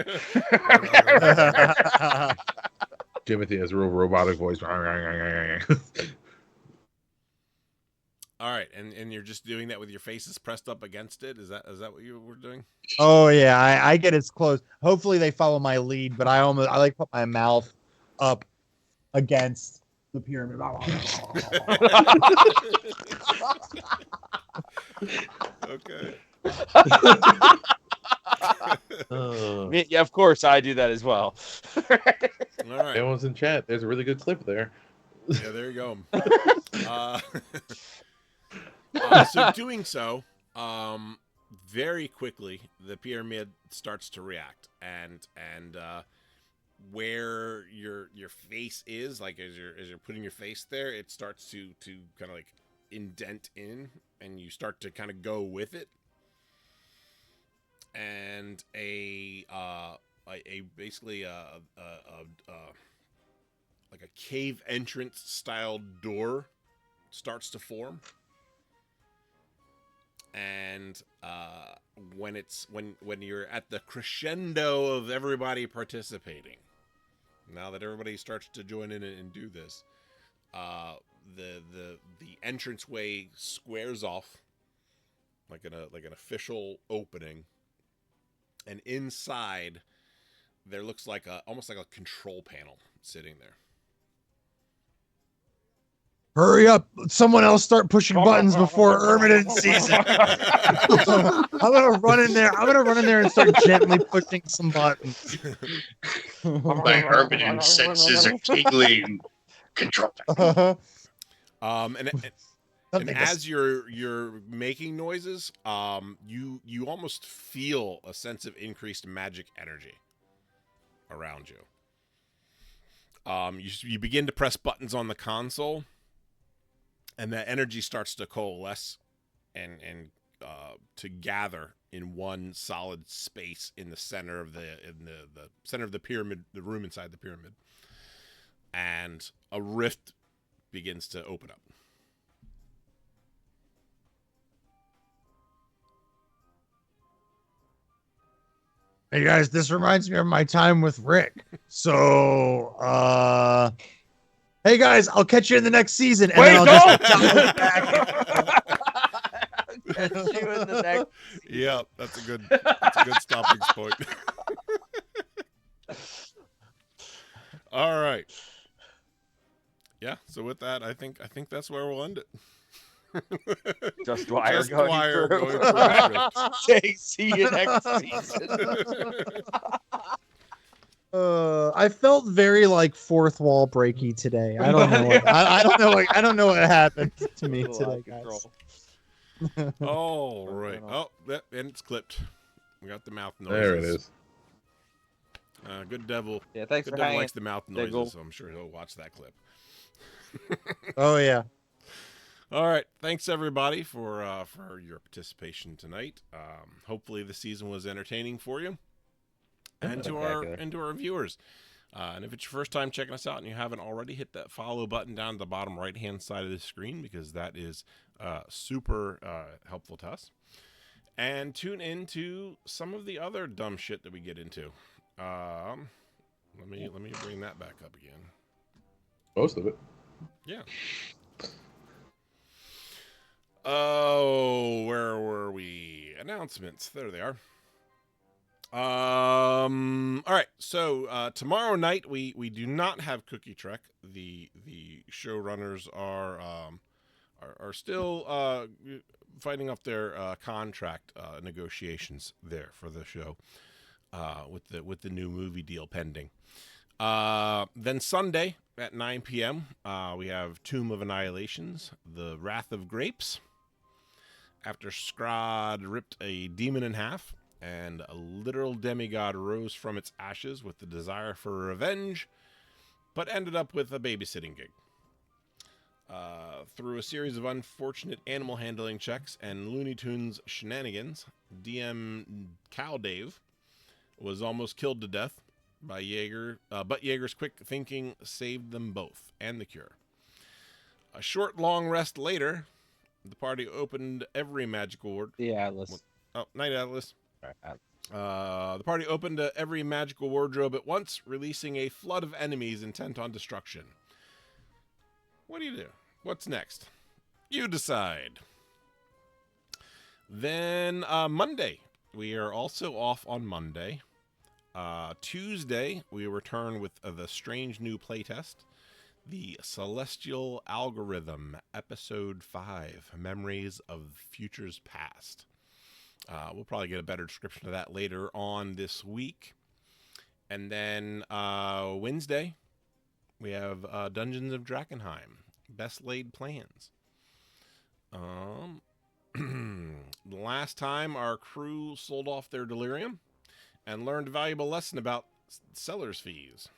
Jimothy has a real robotic voice. All right, and you're just doing that with your faces pressed up against it. Is that what you were doing? Oh yeah, I get as close. Hopefully they follow my lead, but I like put my mouth up against the pyramid. Okay. Yeah, of course I do that as well. All right. Everyone's in chat. There's a really good clip there. Yeah, there you go. So doing so, very quickly the pyramid starts to react, and where your face is, like as you're putting your face there, it starts to kind of like indent in, and you start to kind of go with it, and basically like a cave entrance style door starts to form. And when you're at the crescendo of everybody participating, now that everybody starts to join in and do this, the entranceway squares off like an official opening, and inside there looks like almost like a control panel sitting there. Hurry up! Someone else start pushing buttons before Ermidon sees it. I'm gonna run in there. And start gently pushing some buttons. My Hermiton senses are tingling. Control. And as you're making noises, you almost feel a sense of increased magic energy around you. You begin to press buttons on the console, and that energy starts to coalesce and to gather in one solid space in the center of the center of the pyramid, the room inside the pyramid, and a rift begins to open up. Hey guys, this reminds me of my time with Rick. So, hey guys, I'll catch you in the next season. And Wait, then I'll just Yeah, that's a good stopping point. All right. Yeah, so with that, I think that's where we'll end it. Just Dwyer Just going Dwyer through. going through it. Say, see you next season. I felt very like fourth wall breaky today. I don't know. I don't know what happened to me today, guys. All right. Oh, and it's clipped. We got the mouth noises. There it is. Good devil. Yeah, thanks Good for devil hanging. likes the mouth noises, Diggle. so I'm sure he'll watch that clip. Oh yeah. All right, thanks everybody for your participation tonight. Hopefully the season was entertaining for you, and to our viewers. And if it's your first time checking us out and you haven't already, hit that follow button down at the bottom right hand side of the screen, because that is super helpful to us. And tune into some of the other dumb shit that we get into. Let me bring that back up again. Most of it. Yeah. Oh, where were we? Announcements. There they are. All right. So tomorrow night we do not have Cookie Trek. The showrunners are still fighting off their contract negotiations there for the show with the new movie deal pending. Then Sunday at 9 p.m. We have Tomb of Annihilations, The Wrath of Grapes. After Scrod ripped a demon in half and a literal demigod rose from its ashes with the desire for revenge, but ended up with a babysitting gig. Through a series of unfortunate animal handling checks and Looney Tunes shenanigans, DM Cow Dave was almost killed to death by Jaeger, but Jaeger's quick thinking saved them both and the cure. A short, long rest later, the party opened every magical ward. The Atlas. Oh, night Atlas. Right, Atlas. The party opened every magical wardrobe at once, releasing a flood of enemies intent on destruction. What do you do? What's next? You decide. Then Monday. We are also off on Monday. Tuesday, we return with the strange new playtest, The Celestial Algorithm, Episode 5, Memories of Futures Past. We'll probably get a better description of that later on this week. And then Wednesday, we have Dungeons of Drakenheim, Best Laid Plans. The last time our crew sold off their delirium and learned a valuable lesson about seller's fees.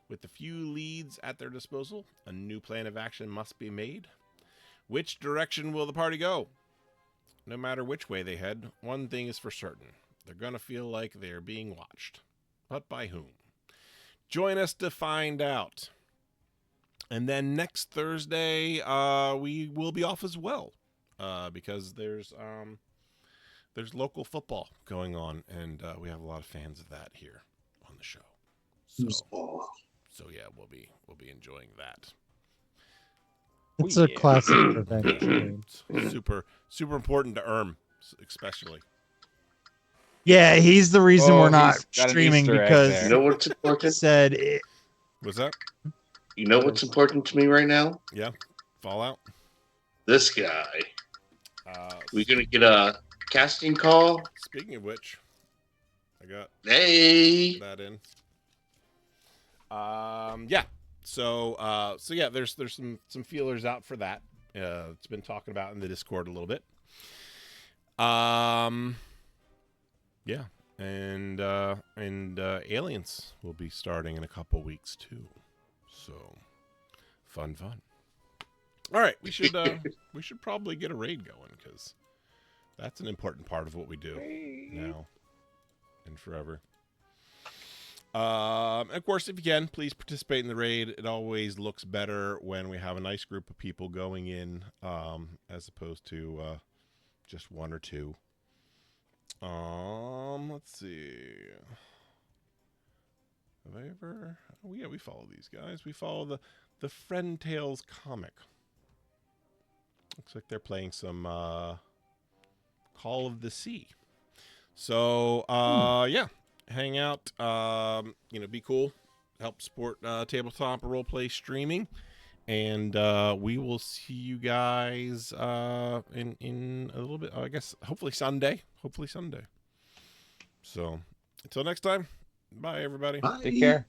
With a few leads at their disposal, a new plan of action must be made. Which direction will the party go? No matter which way they head, one thing is for certain. They're going to feel like they're being watched. But by whom? Join us to find out. And then next Thursday, we will be off as well. Because there's local football going on, and we have a lot of fans of that here on the show. So yeah, we'll be enjoying that. It's a classic revenge game. Super important to Erm, especially. Yeah, he's the reason we're not he's got an streaming Easter egg because there. You know what's important? said it, What's that? You know what's important to me right now? Yeah, Fallout. This guy. We're gonna get a casting call. Speaking of which, I got Hey. that in. Yeah. So yeah, there's some feelers out for that. It's been talking about in the Discord a little bit. Yeah, and Aliens will be starting in a couple weeks too. So fun. All right, we should probably get a raid going, because that's an important part of what we do now and forever. Of course, if you can, please participate in the raid. It always looks better when we have a nice group of people going in, as opposed to just one or two. Let's see. Have I ever? Oh, yeah, we follow these guys. We follow the Friend Tales comic. Looks like they're playing some Call of the Sea. So, yeah. Hang out, be cool, help support tabletop roleplay streaming, and we will see you guys in a little bit. I guess hopefully Sunday. So until next time, bye everybody. Bye. Take care.